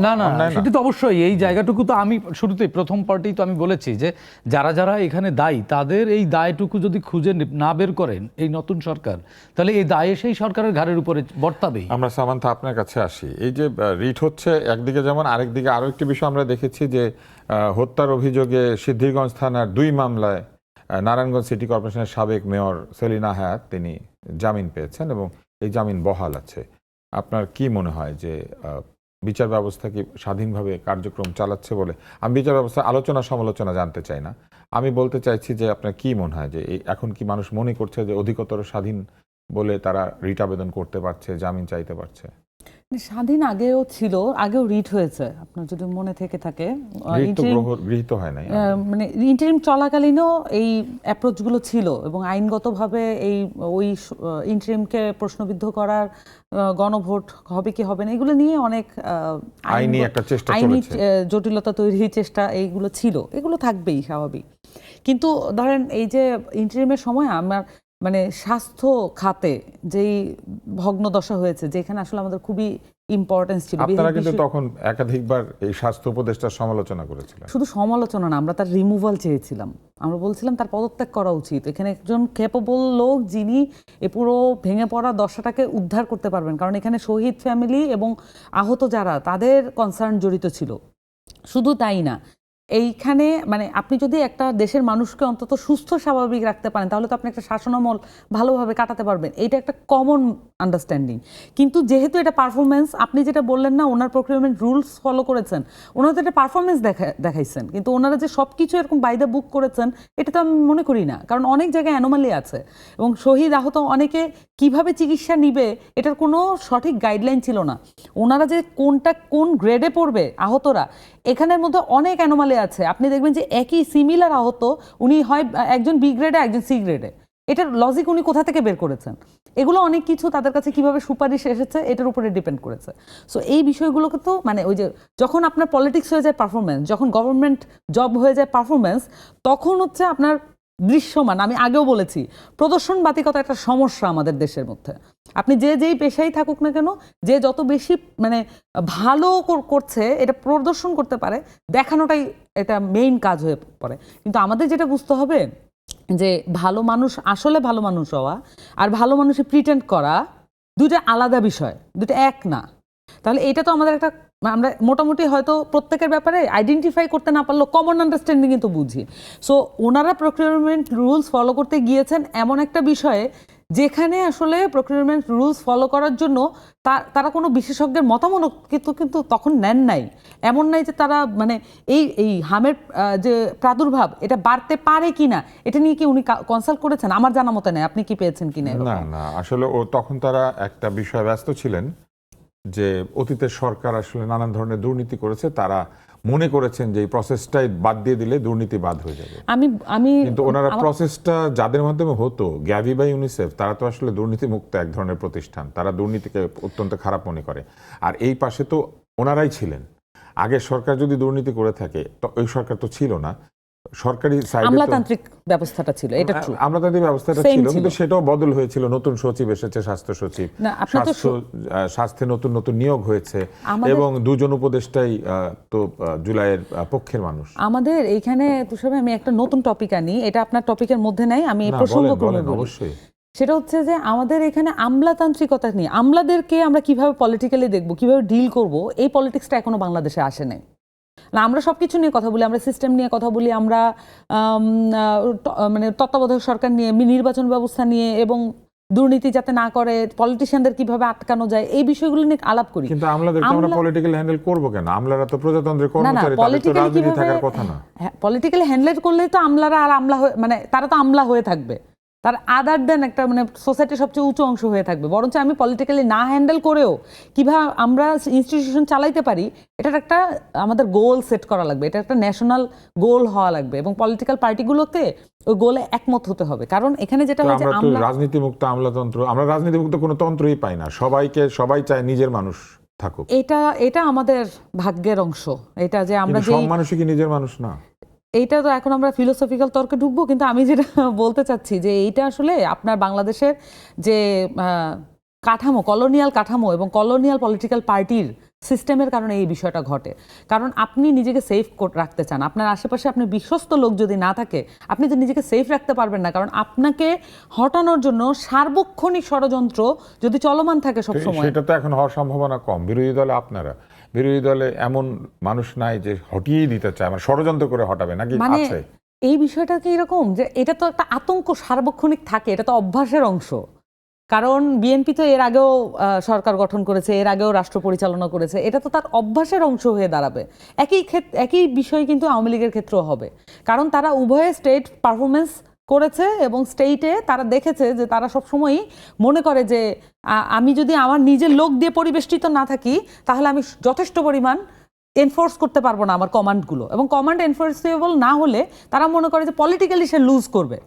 না, সেটা তো অবশ্যই। এই জায়গাটুকু তো আমি শুরুতেই প্রথম পার্টেই তো আমি বলেছি যে যারা এখানে দায়ী, তাদের এই দায়টুকু যদি খুঁজে না বের করেন এই নতুন সরকার, তাহলে এই দায় সেই সরকারের ঘাড়ের উপরে বর্তাবেই। আমরা সামান্থা আপনার কাছে আসি। এই যে রিট হচ্ছে একদিকে, যেমন আরেকদিকে আরো একটি বিষয় আমরা দেখেছি যে হত্যার অভিযোগে সিদ্ধিরগঞ্জ থানার 2 মামলায় নারায়ণগঞ্জ সিটি কর্পোরেশনের সাবেক মেয়র সেলিনা হায়াত তিনি জামিন পেয়েছেন এবং এই জামিন বহাল আছে। আপনার কি মনে হয় যে বিচার ব্যবস্থা কি স্বাধীনভাবে কার্যক্রম চালাচ্ছে বলে? আমি বিচার ব্যবস্থা আলোচনা সমালোচনা জানতে চাই না, আমি বলতে চাইছি যে আপনার কি মনে হয় যে এখন কি মানুষ মনে করছে যে অধিকতর স্বাধীন বলে তারা রিট আবেদন করতে পারছে, জামিন চাইতে পারছে? স্বাধীন আগেও ছিল, আগেও রিট হয়েছে, আপনার যদি মনে থেকে থাকে। রিট তো গৃহীত হয় নাই। মানে ইন্টারিম চলাকালীনও এই অ্যাপ্রোচগুলো ছিল এবং আইনগতভাবে এই ওই ইন্টারিমকে প্রশ্নবিদ্ধ করার গণভোট হবে কি হবে না এগুলো নিয়ে অনেক আইনি একটা চেষ্টা আইনি চলেছে। জটিলতা তৈরির চেষ্টা এইগুলো ছিল, এগুলো থাকবেই স্বাভাবিক। কিন্তু ধরেন এই যে ইন্টারিমের সময় আমার মানে স্বাস্থ্য খাতে যেই ভগ্নদশা হয়েছে, যেখানে আসলে আমাদের খুবই ইম্পর্টেন্স ছিল। আপনারা কিন্তু তখন একাধিকবার এই স্বাস্থ্য উপদেষ্টার সমালোচনা করেছিলেন। শুধু সমালোচনা না, আমরা তার রিমুভাল চেয়েছিলাম। আমরা বলছিলাম তার পদত্যাগ করা উচিত। এখানে একজন ক্যাপেবল লোক যিনি এ পুরো ভেঙে পড়া দশাটাকে উদ্ধার করতে পারবেন, কারণ এখানে শহীদ ফ্যামিলি এবং আহত যারা তাদের কনসার্ন জড়িত ছিল। শুধু তাই না, এইখানে মানে আপনি যদি একটা দেশের মানুষকে অন্তত সুস্থ স্বাভাবিক রাখতে পারেন তাহলে তো আপনি একটা শাসনামল ভালোভাবে কাটাতে পারবেন, এইটা একটা কমন আন্ডারস্ট্যান্ডিং। কিন্তু যেহেতু এটা পারফরমেন্স, আপনি যেটা বললেন না ওনার প্রক্রিয়রমেন্ট রুলস ফলো করেছেন, ওনারা তো এটা পারফরমেন্স দেখাইছেন, কিন্তু ওনারা যে সব কিছু এরকম বাই দ্য বুক করেছেন এটা তো আমি মনে করি না, কারণ অনেক জায়গায় অ্যানোমালি আছে এবং শহীদ আহত অনেকে কিভাবে চিকিৎসা নিবে এটার কোনো সঠিক গাইডলাইন ছিল না। ওনারা যে কোনটা কোন গ্রেডে পড়বে আহতরা, এখানের মধ্যে অনেক অ্যানোমালি আছে। আপনি দেখবেন যে একই সিমিলার আহত, উনি হয় একজন বি গ্রেডে একজন সি গ্রেডে, এটার লজিক উনি কোথা থেকে বের করেছেন? এগুলো অনেক কিছু তাদের কাছে কিভাবে সুপারিশ এসেছে এটার উপরে ডিপেন্ড করেছে। সো এই বিষয়গুলোকে তো মানে ওই যে যখন আপনার পলিটিক্স হয়ে যায় পারফরমেন্স, যখন গভর্নমেন্ট জব হয়ে যায় পারফরমেন্স, তখন হচ্ছে আপনার দৃশ্যমান, আমি আগেও বলেছি প্রদর্শনবাতিকতা একটা সমস্যা আমাদের দেশের মধ্যে। আপনি যেই পেশাই থাকুক না কেন, যে যত বেশি মানে ভালো করছে এটা প্রদর্শন করতে পারে, দেখানোটাই এটা মেইন কাজ হয়ে পড়ে। কিন্তু আমাদের যেটা বুঝতে হবে যে ভালো মানুষ আসলে ভালো মানুষ হওয়া আর ভালো মানুষে প্রিটেন্ড করা দুটো আলাদা বিষয়, দুটো এক না। তাহলে এটা তো আমাদের একটা, আমরা মোটামুটি হয়তো প্রত্যেকের ব্যাপারে আইডেন্টিফাই করতে না পারলেও কমন আন্ডারস্ট্যান্ডিং কিন্তু বুঝি। সো ওনারা প্রকিউরমেন্ট রুলস ফলো করতে গিয়েছেন এমন একটা বিষয়ে যেখানে আসলে প্রকিউরমেন্ট রুলস ফলো করার জন্য তারা কোনো বিশেষজ্ঞের মতামত কিন্তু তখন নেন নাই। এমন নাই যে তারা মানে এই হামের যে প্রাদুর্ভাব এটা বাড়তে পারে কিনা এটা নিয়ে কি উনি কনসাল্ট করেছেন? আমার জানা মতে নেই, আপনি কি পেয়েছেন কিনা? না আসলে তখন তারা একটা বিষয়ে ব্যস্ত ছিলেন যে অতীতের সরকার আসলে নানান ধরনের দুর্নীতি করেছে, তারা মনে করেছেন যে এই প্রসেসটাই বাদ দিয়ে দিলে দুর্নীতি বাদ হয়ে যাবে। কিন্তু ওনারা প্রসেসটা যাদের মাধ্যমে হতো, গ্যাভি বা ইউনিসেফ, তারা তো আসলে দুর্নীতি মুক্ত এক ধরনের প্রতিষ্ঠান, তারা দুর্নীতিকে অত্যন্ত খারাপ মনে করে। আর এই পাশে তো ওনারাই ছিলেন। আগের সরকার যদি দুর্নীতি করে থাকে, তো ওই সরকার তো ছিল না, সরকারি সাইডে আমলাতান্ত্রিক ব্যবস্থাটা ছিল, এটা ট্রু, আমলাতান্ত্রিক ব্যবস্থাটা ছিল, কিন্তু সেটাও বদল হয়েছিল। নতুন সচিব এসেছে, স্বাস্থ্য সচিব, স্বাস্থ্যে নতুন নতুন নিয়োগ হয়েছে এবং দুজন উপদেষ্টাই তো জুলাইয়ের পক্ষের মানুষ। আমাদের এইখানে তুষার ভাই, আমি একটা নতুন টপিক আনি, এটা আপনার টপিকের মধ্যে নাই, আমি প্রসঙ্গক্রমে বলি। অবশ্যই। সেটা হচ্ছে যে আমাদের এখানে আমলাতান্ত্রিকতা নিয়ে, আমলাদেরকে আমরা কিভাবে পলিটিক্যালি দেখবো, কিভাবে ডিল করব, এই পলিটিক্সটা এখনো বাংলাদেশে আসে নাই। না, আমরা সবকিছু নিয়ে কথা বলি, আমরা সিস্টেম নিয়ে কথা বলি, আমরা মানে তত্ত্বাবধায়ক সরকার নিয়ে, নির্বাচন ব্যবস্থা নিয়ে এবং দুর্নীতি যাতে না করে পলিটিশিয়ানদের কিভাবে আটকানো যায়, এই বিষয়গুলো নিয়ে আলাপ করি। কিন্তু আমলাদেরকে আমরা পলিটিক্যালি হ্যান্ডেল করব কেন? আমলারা তো প্রজাতন্ত্রের কর্মচারী, তাদের তো রাজনীতি থাকার কথা না। পলিটিক্যালি হ্যান্ডেল করলে তো আমলারা আর আমলা মানে তারা তো আমলা হয়ে থাকবে, তার আদার দেন একটা মানে সোসাইটির সবচেয়ে উঁচু অংশ হয়ে থাকবে। বরঞ্চ আমি পলিটিক্যালি না হ্যান্ডেল করেও কিভাবে আমরা ইনস্টিটিউশন চালাইতে পারি, এটার একটা আমাদের গোল সেট করা লাগবে, এটা একটা ন্যাশনাল গোল হওয়া লাগবে এবং পলিটিক্যাল পার্টিগুলোকে ওই গোলে একমত হতে হবে। কারণ এখানে যেটা হয় যে আমরা রাজনীতি মুক্ত আমলাতন্ত্র, আমরা রাজনীতি মুক্ত কোনো তন্ত্রই পাই না। সবাই চায় নিজের মানুষ থাকুক। এটা আমাদের ভাগ্যের অংশ। এটা যে আমরা যে সব মানুষই কি নিজের মানুষ না? এইটা তো এখন আমরা ফিলোসফিক্যাল তর্কে ঢুকবো, কিন্তু আমি যেটা বলতে চাচ্ছি যে এইটা আসলে আপনার বাংলাদেশের যে কাঠামো, কলোনিয়াল কাঠামো এবং কলোনিয়াল পলিটিক্যাল পার্টির সিস্টেমের কারণে এই বিষয়টা ঘটে। কারণ আপনি নিজেকে সেফ রাখতে চান, আপনার আশেপাশে আপনার বিশ্বস্ত লোক যদি না থাকে আপনি তো নিজেকে সেফ রাখতে পারবেন না, কারণ আপনাকে হটানোর জন্য সার্বক্ষণিক ষড়যন্ত্র যদি চলমান থাকে সবসময়। সেটা তো এখন হওয়ার সম্ভাবনা কম। বিরোধী দলে এমন মানুষ নাই যে হটিয়ে দিতে চায়, মানে ষড়যন্ত্র করে হটাবে নাকি আছে? এই বিষয়টা কি এরকম যে এটা তো একটা আতঙ্ক সার্বক্ষণিক থাকে, এটা তো অভ্যাসের অংশ। কারণ বিএনপি তো এর আগেও সরকার গঠন করেছে, এর আগেও রাষ্ট্র পরিচালনা করেছে, এটা তো তার অভ্যাসের অংশ হয়ে দাঁড়াবে। একই বিষয় কিন্তু আওয়ামী লীগের ক্ষেত্রেও হবে, কারণ তারা উভয়ে স্টেট পারফরমেন্স করেছে এবং স্টেটে তারা দেখেছে যে তারা সবসময়ই মনে করে যে আমি যদি আমার নিজের লোক দিয়ে পরিবেষ্টিত না থাকি তাহলে আমি যথেষ্ট পরিমাণ এনফোর্স করতে পারবো না আমার কমান্ডগুলো, এবং কমান্ড এনফোর্সেবল না হলে তারা মনে করে যে পলিটিক্যালি সে লুজ করবে।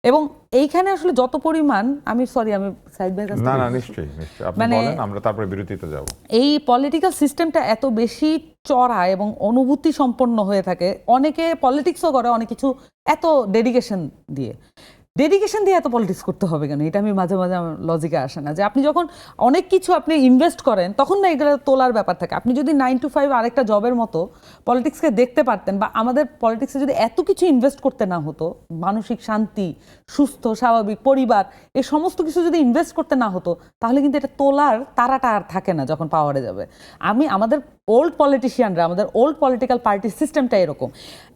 এবং এইখানে আসলে যত পরিমাণ আমি সাইদ ভাইয়ের কাছ থেকে নিশ্চয়ই আপনি বলেন, আমরা তারপরে বিরতিতে যাব। এই পলিটিক্যাল সিস্টেমটা এত বেশি চড়া এবং অনুভূতি সম্পন্ন হয়ে থাকে, অনেকে পলিটিক্সও করে অনেক কিছু এত ডেডিকেশন দিয়ে এত পলিটিক্স করতে হবে কেন, এটা আমি মাঝে মাঝে আমার লজিকে আসে না। যে আপনি যখন অনেক কিছু আপনি ইনভেস্ট করেন তখন না এগুলো তোলার ব্যাপার থাকে। আপনি যদি 9 to 5 আরেকটা জবের মতো পলিটিক্সকে দেখতে পারতেন, বা আমাদের পলিটিক্সে যদি এত কিছু ইনভেস্ট করতে না হতো, মানসিক শান্তি, সুস্থ স্বাভাবিক পরিবার, এই সমস্ত কিছু যদি ইনভেস্ট করতে না হতো, তাহলে কিন্তু এটা তোলার তারাটা আর থাকে না যখন পাওয়ারে যাবে। আমাদের ওল্ড পলিটিশিয়ানরা, আমাদের ওল্ড পলিটিক্যাল পার্টি সিস্টেমটা এরকম,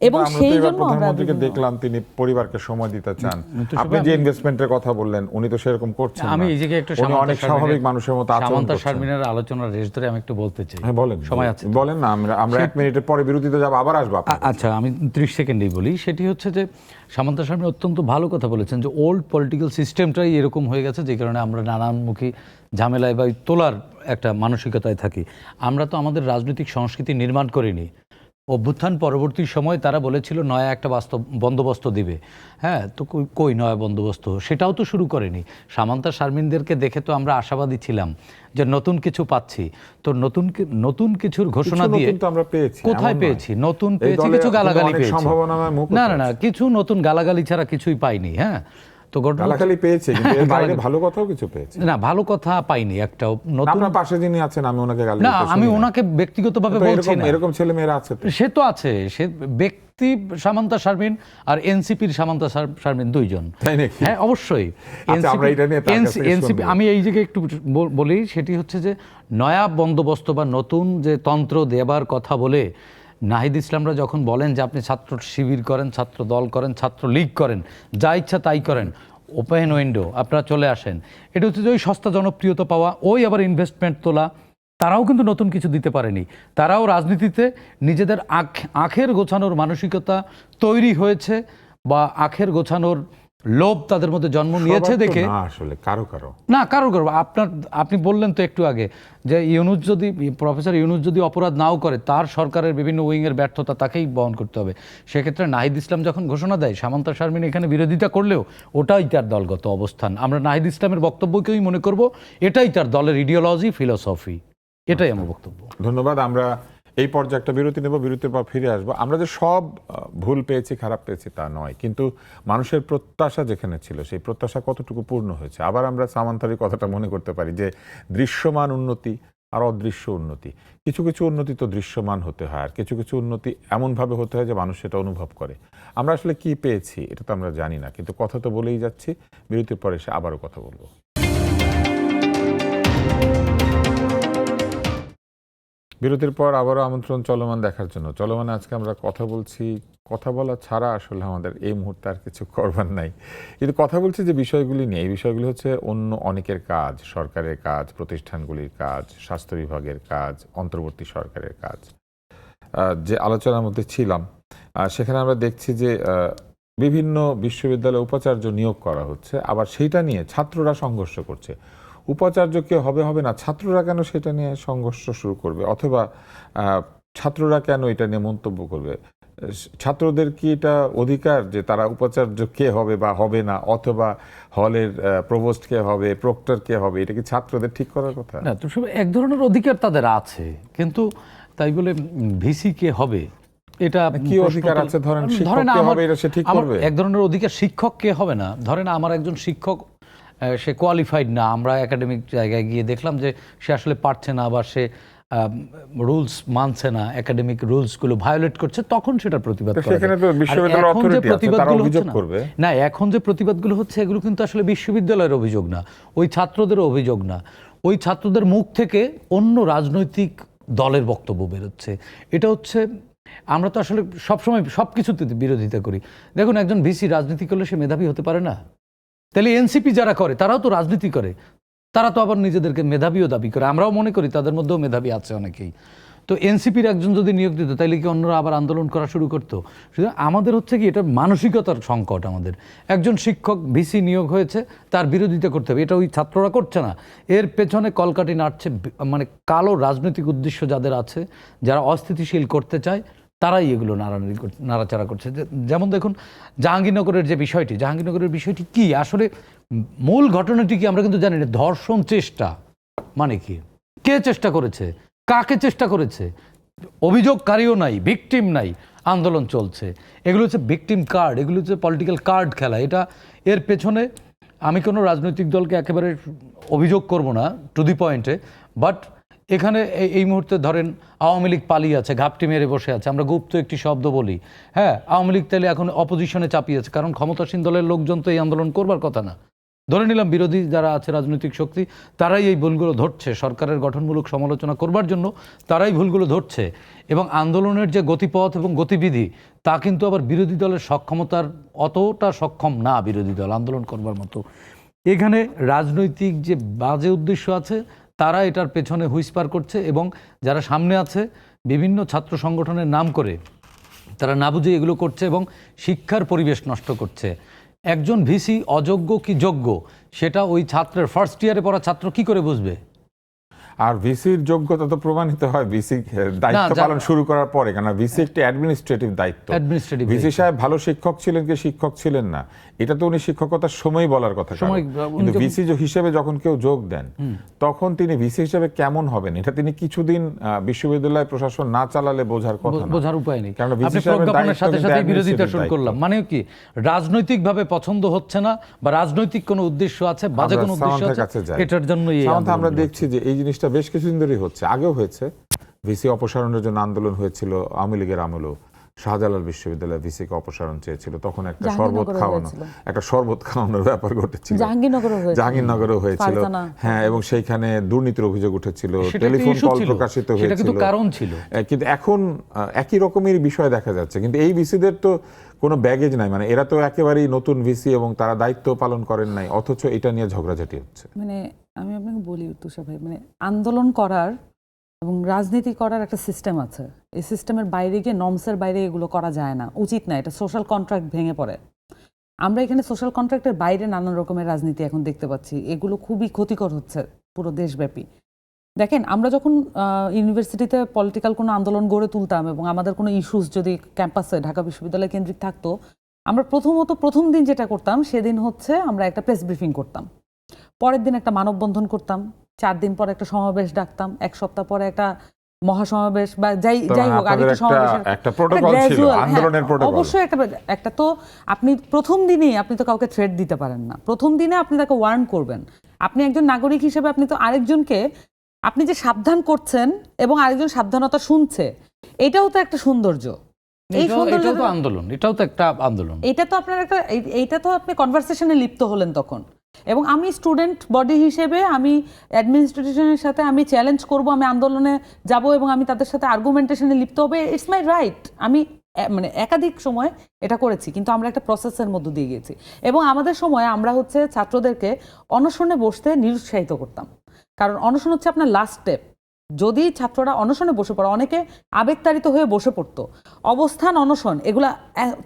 এবং সেই জন্য প্রধানমন্ত্রীকে দেখলাম তিনি পরিবারকে সময় দিতে চান। আপনি যে ইনভেস্টমেন্টের কথা বললেন উনি তো সেরকম করছেন না। আমি এই জায়গায় একটু অনেক স্বাভাবিক মানুষের মতো আচরণ সামান্তা করছেন। শারমিনের আলোচনার রেশ ধরে আমি একটু বলতে চাই। হ্যাঁ বলেন, সময় আছে? বলেন না, আমরা 1 মিনিটের পরে বিরতিতে যাব, আবার আসবো। আচ্ছা, আমি 30 সেকেন্ডেই বলি। সেটি হচ্ছে যে সামান্তা শারমিন অত্যন্ত ভালো কথা বলেছেন যে ওল্ড পলিটিক্যাল সিস্টেমটাই এরকম হয়ে গেছে, যে কারণে আমরা নানানমুখী ঝামেলায় বা তোলার একটা মানসিকতায় থাকি। আমরা তো আমাদের রাজনৈতিক সংস্কৃতি নির্মাণ করিনি। অভ্যুত্থান পরবর্তী সময় তারা বলেছিল নয়া একটা বন্দোবস্ত দিবে, হ্যাঁ, তো কই নয়া বন্দোবস্ত, সেটাও তো শুরু করেনি। সামান্তা শারমিনদেরকে দেখে তো আমরা আশাবাদী ছিলাম যে নতুন কিছু পাচ্ছি, তো নতুন কিছুর ঘোষণা দিয়ে আমরা পেয়েছি। কোথায় পেয়েছি? নতুন পেয়েছি, কিছু গালাগালি পেয়েছি। না না না, কিছু নতুন গালাগালি ছাড়া কিছুই পাইনি। হ্যাঁ, তো গালাগালি পেয়েছে, কিন্তু এর বাইরে ভালো কথাও কিছু পেয়েছে না, ভালো কথা পাইনি একটাও। নতুন আপনার পাশে যিনি আছেন, আমি ওনাকে গালি না, আমি ওনাকে ব্যক্তিগতভাবে বলছি না, এরকম ছেলে মেয়েরা আছে, সে তো আছে, সে ব্যক্তি সামান্তা শারমিন আর এনসিপির সামান্তা শারমিন দুইজন। হ্যাঁ অবশ্যই এনসিপি। আমি এই জায়গায় একটু বলি, সেটি হচ্ছে যে নয়া বন্দোবস্ত বা নতুন যে তন্ত্র দেবার কথা বলে নাহিদ ইসলামরা যখন বলেন যে আপনি ছাত্র শিবির করেন, ছাত্র দল করেন, ছাত্র লীগ করেন, যা ইচ্ছা তাই করেন, ওপেন উইন্ডো, আপনারা চলে আসেন, এটা হচ্ছে যে ওই সস্তা জনপ্রিয়তা পাওয়া, ওই আবার ইনভেস্টমেন্ট তোলা। তারাও কিন্তু নতুন কিছু দিতে পারেনি। তারাও রাজনীতিতে নিজেদের আখের গোছানোর মানসিকতা তৈরি হয়েছে, বা আখের গোছানোর লোভ তাদের মধ্যে জন্ম নিয়েছে দেখে। আসলে কারো আপনি বললেন তো একটু আগে যে প্রফেসর ইউনূস যদি অপরাধ নাও করে, তার সরকারের বিভিন্ন উইংয়ের ব্যর্থতা তাকেই বহন করতে হবে। সেক্ষেত্রে নাহিদ ইসলাম যখন ঘোষণা দেয়, সামান্তা শারমিন এখানে বিরোধিতা করলেও ওটাই তার দলগত অবস্থান। আমরা নাহিদ ইসলামের বক্তব্যকেই মনে করব এটাই তার দলের ইডিওলজি, ফিলোসফি, এটাই আমার বক্তব্য। ধন্যবাদ। আমরা এই পর্যায়ে একটা বিরতি নেব, বিরতির পর ফিরে আসবো। আমরা যে সব ভুল পেয়েছি, খারাপ পেয়েছি তা নয়, কিন্তু মানুষের প্রত্যাশা যেখানে ছিল সেই প্রত্যাশা কতটুকু পূর্ণ হয়েছে। আবার আমরা সামান্তার কথাটা মনে করতে পারি যে দৃশ্যমান উন্নতি আর অদৃশ্য উন্নতি। কিছু কিছু উন্নতি তো দৃশ্যমান হতে হয়, আর কিছু কিছু উন্নতি এমনভাবে হতে হয় যে মানুষ সেটা অনুভব করে। আমরা আসলে কি পেয়েছি এটা তো আমরা জানি না, কিন্তু কথা তো বলেই যাচ্ছি। বিরতির পরে এসে আবারও কথা বলবো। বিরতির পর আবারও আমন্ত্রণ চলমান দেখার জন্য। চলমানে আজকে আমরা কথা বলছি, কথা বলা ছাড়া আসলে আমাদের এই মুহূর্তে আর কিছু করবার নাই, কিন্তু কথা বলছি যে বিষয়গুলি নিয়ে। এই বিষয়গুলি হচ্ছে অন্য অনেকের কাজ, সরকারের কাজ, প্রতিষ্ঠানগুলির কাজ, স্বাস্থ্য বিভাগের কাজ, অন্তর্বর্তী সরকারের কাজ। যে আলোচনার মধ্যে ছিলাম সেখানে আমরা দেখছি যে বিভিন্ন বিশ্ববিদ্যালয়ে উপাচার্য নিয়োগ করা হচ্ছে, আবার সেইটা নিয়ে ছাত্ররা সংঘর্ষ করছে। উপাচার্য কে হবে না, ছাত্ররা কেন সেটা নিয়ে সংঘর্ষ শুরু করবে, অথবা ছাত্ররা কেন এটা নিয়ে মন্তব্য করবে? ছাত্রদের কি এটা অধিকার যে তারা উপাচার্য কে হবে বা হবে না, অথবা হলের প্রভোস্ট কে হবে, প্রক্টর কে হবে, এটা কি ছাত্রদের ঠিক করার কথা? না, তো সব এক ধরনের অধিকার তাদের আছে, কিন্তু তাই বলে ভিসি কে হবে এটা কি অধিকার আছে? ধরেন শিক্ষক কে হবে, এটা সে ঠিক করবে। এক ধরনের অধিকার শিক্ষক কে হবে না, ধরেন আমার একজন শিক্ষক, সে কোয়ালিফাইড না, আমরা একাডেমিক জায়গায় গিয়ে দেখলাম যে সে আসলে পারছে না, বা সে রুলস মানছে না, একাডেমিক রুলসগুলো ভায়োলেট করছে, তখন সেটার প্রতিবাদ করা। না, এখন যে প্রতিবাদগুলো হচ্ছে এগুলো কিন্তু আসলে বিশ্ববিদ্যালয়ের অভিযোগ না, ওই ছাত্রদের অভিযোগ না, ওই ছাত্রদের মুখ থেকে অন্য রাজনৈতিক দলের বক্তব্য বেরোচ্ছে। এটা হচ্ছে, আমরা তো আসলে সবসময় সব কিছুতে বিরোধিতা করি। দেখুন, একজন ভিসি রাজনীতি করলে সে মেধাবী হতে পারে না, তাহলে এনসিপি যারা করে তারাও তো রাজনীতি করে, তারা তো আবার নিজেদেরকে মেধাবীও দাবি করে, আমরাও মনে করি তাদের মধ্যেও মেধাবী আছে অনেকেই। তো এনসিপির একজন যদি নিয়োগ দিত তাইলে কি অন্যরা আবার আন্দোলন করা শুরু করতো? সুতরাং আমাদের হচ্ছে কি এটা মানসিকতার সংকট। আমাদের একজন শিক্ষক ভিসি নিয়োগ হয়েছে, তার বিরোধিতা করতে হবে, এটা ওই ছাত্ররা করছে না, এর পেছনে কলকাঠি নাড়ছে মানে কালো রাজনৈতিক উদ্দেশ্য যাদের আছে, যারা অস্থিতিশীল করতে চায়, তারাই এগুলো নাড়াচাড়া করছে। যেমন দেখুন জাহাঙ্গীরনগরের যে বিষয়টি, জাহাঙ্গীরনগরের বিষয়টি কি আসলে মূল ঘটনাটি কি আমরা কিন্তু জানি না। ধর্ষণ চেষ্টা মানে কি, কে চেষ্টা করেছে, কাকে চেষ্টা করেছে, অভিযোগকারীও নাই, ভিকটিম নাই, আন্দোলন চলছে। এগুলো হচ্ছে ভিকটিম কার্ড, এগুলো হচ্ছে পলিটিক্যাল কার্ড খেলা। এটা এর পেছনে আমি কোনো রাজনৈতিক দলকে একেবারে অভিযোগ করব না টু দি পয়েন্টে, বাট এখানে এই মুহূর্তে ধরেন আওয়ামী লীগ পালিয়ে আছে, ঘাপটি মেরে বসে আছে, আমরা গুপ্ত একটি শব্দ বলি, হ্যাঁ আওয়ামী লীগ তাহলে এখন অপোজিশনে চাপিয়েছে, কারণ ক্ষমতাসীন দলের লোকজন তো এই আন্দোলন করবার কথা না। ধরে নিলাম বিরোধী যারা আছে রাজনৈতিক শক্তি, তারাই এই ভুলগুলো ধরছে, সরকারের গঠনমূলক সমালোচনা করবার জন্য তারাই ভুলগুলো ধরছে, এবং আন্দোলনের যে গতিপথ এবং গতিবিধি তা কিন্তু আবার বিরোধী দলের সক্ষমতার অতটা সক্ষম না বিরোধী দল আন্দোলন করবার মতো। এখানে রাজনৈতিক যে বাজে উদ্দেশ্য আছে তারা এটার পেছনে হুইসপার করছে, এবং যারা সামনে আছে বিভিন্ন ছাত্র সংগঠনের নাম করে তারা না বুঝে এগুলো করছে এবং শিক্ষার পরিবেশ নষ্ট করছে। একজন ভিসি অযোগ্য কি যোগ্য সেটা ওই ছাত্রের ফার্স্ট ইয়ারে পড়া ছাত্র কি করে বুঝবে? আর ভিসির যোগ্যতা তো প্রমাণিত হয় ভিসি দায়িত্ব পালন শুরু করার পরে, কারণ ভিসি একটি অ্যাডমিনিস্ট্রেটিভ দায়িত্ব। ভিসি সাহেব ভালো শিক্ষক ছিলেন কি শিক্ষক ছিলেন না, এটা তো উনি শিক্ষকতার সময় বলার কথা, কিন্তু ভিসি হিসেবে যখন কেউ যোগ দেন তখন তিনি ভিসি হিসেবে কেমন হবেন এটা তিনি কিছুদিন বিশ্ববিদ্যালয় প্রশাসন না চালালে বোঝার কথা, বোঝার উপায় নেই। কারণ আপনি প্রজ্ঞাপনের সাথে সাথে বিরোধিতা শুরু করলাম, মানে কি রাজনৈতিকভাবে পছন্দ হচ্ছে না বা রাজনৈতিক কোনো উদ্দেশ্য আছে, বাজে কোনো উদ্দেশ্য আছে, এটার জন্য আমরা দেখছি যে এই জিনিসটা বেশ কিছুদিন ধরেই হচ্ছে। আগেও হয়েছে, ভিসি অপসারণের জন্য আন্দোলন হয়েছিল আওয়ামী লীগের আমলেও। শাহজালাল বিশ্ববিদ্যালয় ভিসিকে অপসারণ চেয়েছিল, তখন একটা শরবত খাওয়ানোর ব্যাপার ঘটেছিল, জাহাঙ্গীরনগরেও হয়েছিল, হ্যাঁ, এবং সেইখানে দুর্নীতির অভিযোগ উঠেছিল, টেলিফোন কল প্রকাশিত হয়েছিল, কারণ ছিল। কিন্তু এখন একই রকমের বিষয় দেখা যাচ্ছে, কিন্তু এই ভিসিদের তো কোনো ব্যাগেজ নাই, মানে এরা তো একেবারেই নতুন ভিসি এবং তারা দায়িত্ব পালন করেন নাই, অথচ এটা নিয়ে ঝগড়াঝাটি হচ্ছে। মানে আমি আপনাকে বলি তুষার ভাই, মানে আন্দোলন করার এবং রাজনীতি করার একটা সিস্টেম আছে, এই সিস্টেমের বাইরে গিয়ে নর্মসের বাইরে এগুলো করা যায় না, উচিত না, এটা সোশ্যাল কন্ট্রাক্ট ভেঙে পড়ে। আমরা এখানে সোশ্যাল কন্ট্রাক্টের বাইরে নানান রকমের রাজনীতি এখন দেখতে পাচ্ছি, এগুলো খুবই ক্ষতিকর হচ্ছে পুরো দেশব্যাপী। দেখেন, আমরা যখন ইউনিভার্সিটিতে পলিটিক্যাল কোনো আন্দোলন গড়ে তুলতাম এবং আমাদের কোনো ইস্যুস যদি ক্যাম্পাসে ঢাকা বিশ্ববিদ্যালয় কেন্দ্রিক থাকতো, আমরা প্রথম দিন যেটা করতাম সেদিন হচ্ছে আমরা একটা প্রেস ব্রিফিং করতাম, পরের দিন একটা মানববন্ধন করতাম, 4 দিন পর একটা সমাবেশ ডাকতাম, 1 সপ্তাহ পরে একটা মহাসমাবেশ বা যাই হোক আরেকটা সমাবেশের একটা প্রটোকল ছিল, আন্দোলনের প্রটোকল। অবশ্যই একটা তো আপনি প্রথম দিনেই আপনি তো কাউকে থ্রেট দিতে পারেন না, প্রথম দিনে আপনি তাকে ওয়ার্ন করবেন। আপনি একজন নাগরিক হিসেবে আপনি তো আরেকজনকে আপনি যে সাবধান করছেন এবং আরেকজন সাবধানতা শুনছে, এটাও তো একটা সৌন্দর্য। এটাও তো আন্দোলন, এটাও তো একটা আন্দোলন। এটা তো আপনার একটা, এইটা তো আপনি কনভারসেশনে লিপ্ত হলেন তখন। এবং আমি স্টুডেন্ট বডি হিসেবে আমি অ্যাডমিনিস্ট্রেশনের সাথে আমি চ্যালেঞ্জ করব, আমি আন্দোলনে যাব এবং আমি তাদের সাথে আর্গুমেন্টেশনে লিপ্ত হবে, ইটস মাই রাইট। আমি মানে একাধিক সময় এটা করেছি, কিন্তু আমরা একটা প্রসেসের মধ্য দিয়ে গিয়েছি। এবং আমাদের সময় আমরা হচ্ছে ছাত্রদেরকে অনশনে বসতে নিরুৎসাহিত করতাম, কারণ অনশন হচ্ছে আপনার লাস্ট স্টেপ। যদি ছাত্ররা অনশনে বসে পড়ে, অনেকে আবেগতাড়িত হয়ে বসে পড়তো, অবস্থান অনশন এগুলা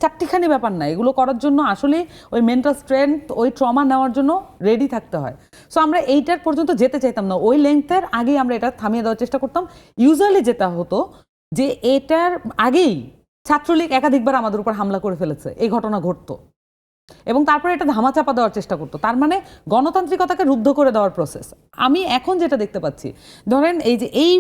চারটিখানি ব্যাপার না, এগুলো করার জন্য আসলে ওই মেন্টাল স্ট্রেংথ, ওই ট্রমা নেওয়ার জন্য রেডি থাকতে হয়। সো আমরা এইটার পর্যন্ত যেতে চাইতাম না, ওই লেংথের আগেই আমরা এটা থামিয়ে দেওয়ার চেষ্টা করতাম। ইউজুয়ালি যেটা হতো যে এটার আগেই ছাত্রলীগ একাধিকবার আমাদের উপর হামলা করে ফেলেছে, এই ঘটনা ঘটতো, এবং তারপরে এটা ধামাচাপা দেওয়ার চেষ্টা করতো, তার মানে গণতান্ত্রিকতাকে রুদ্ধ করে দেওয়ার প্রসেস। আমি এখন যেটা দেখতে পাচ্ছি, ধরেন এই যে এই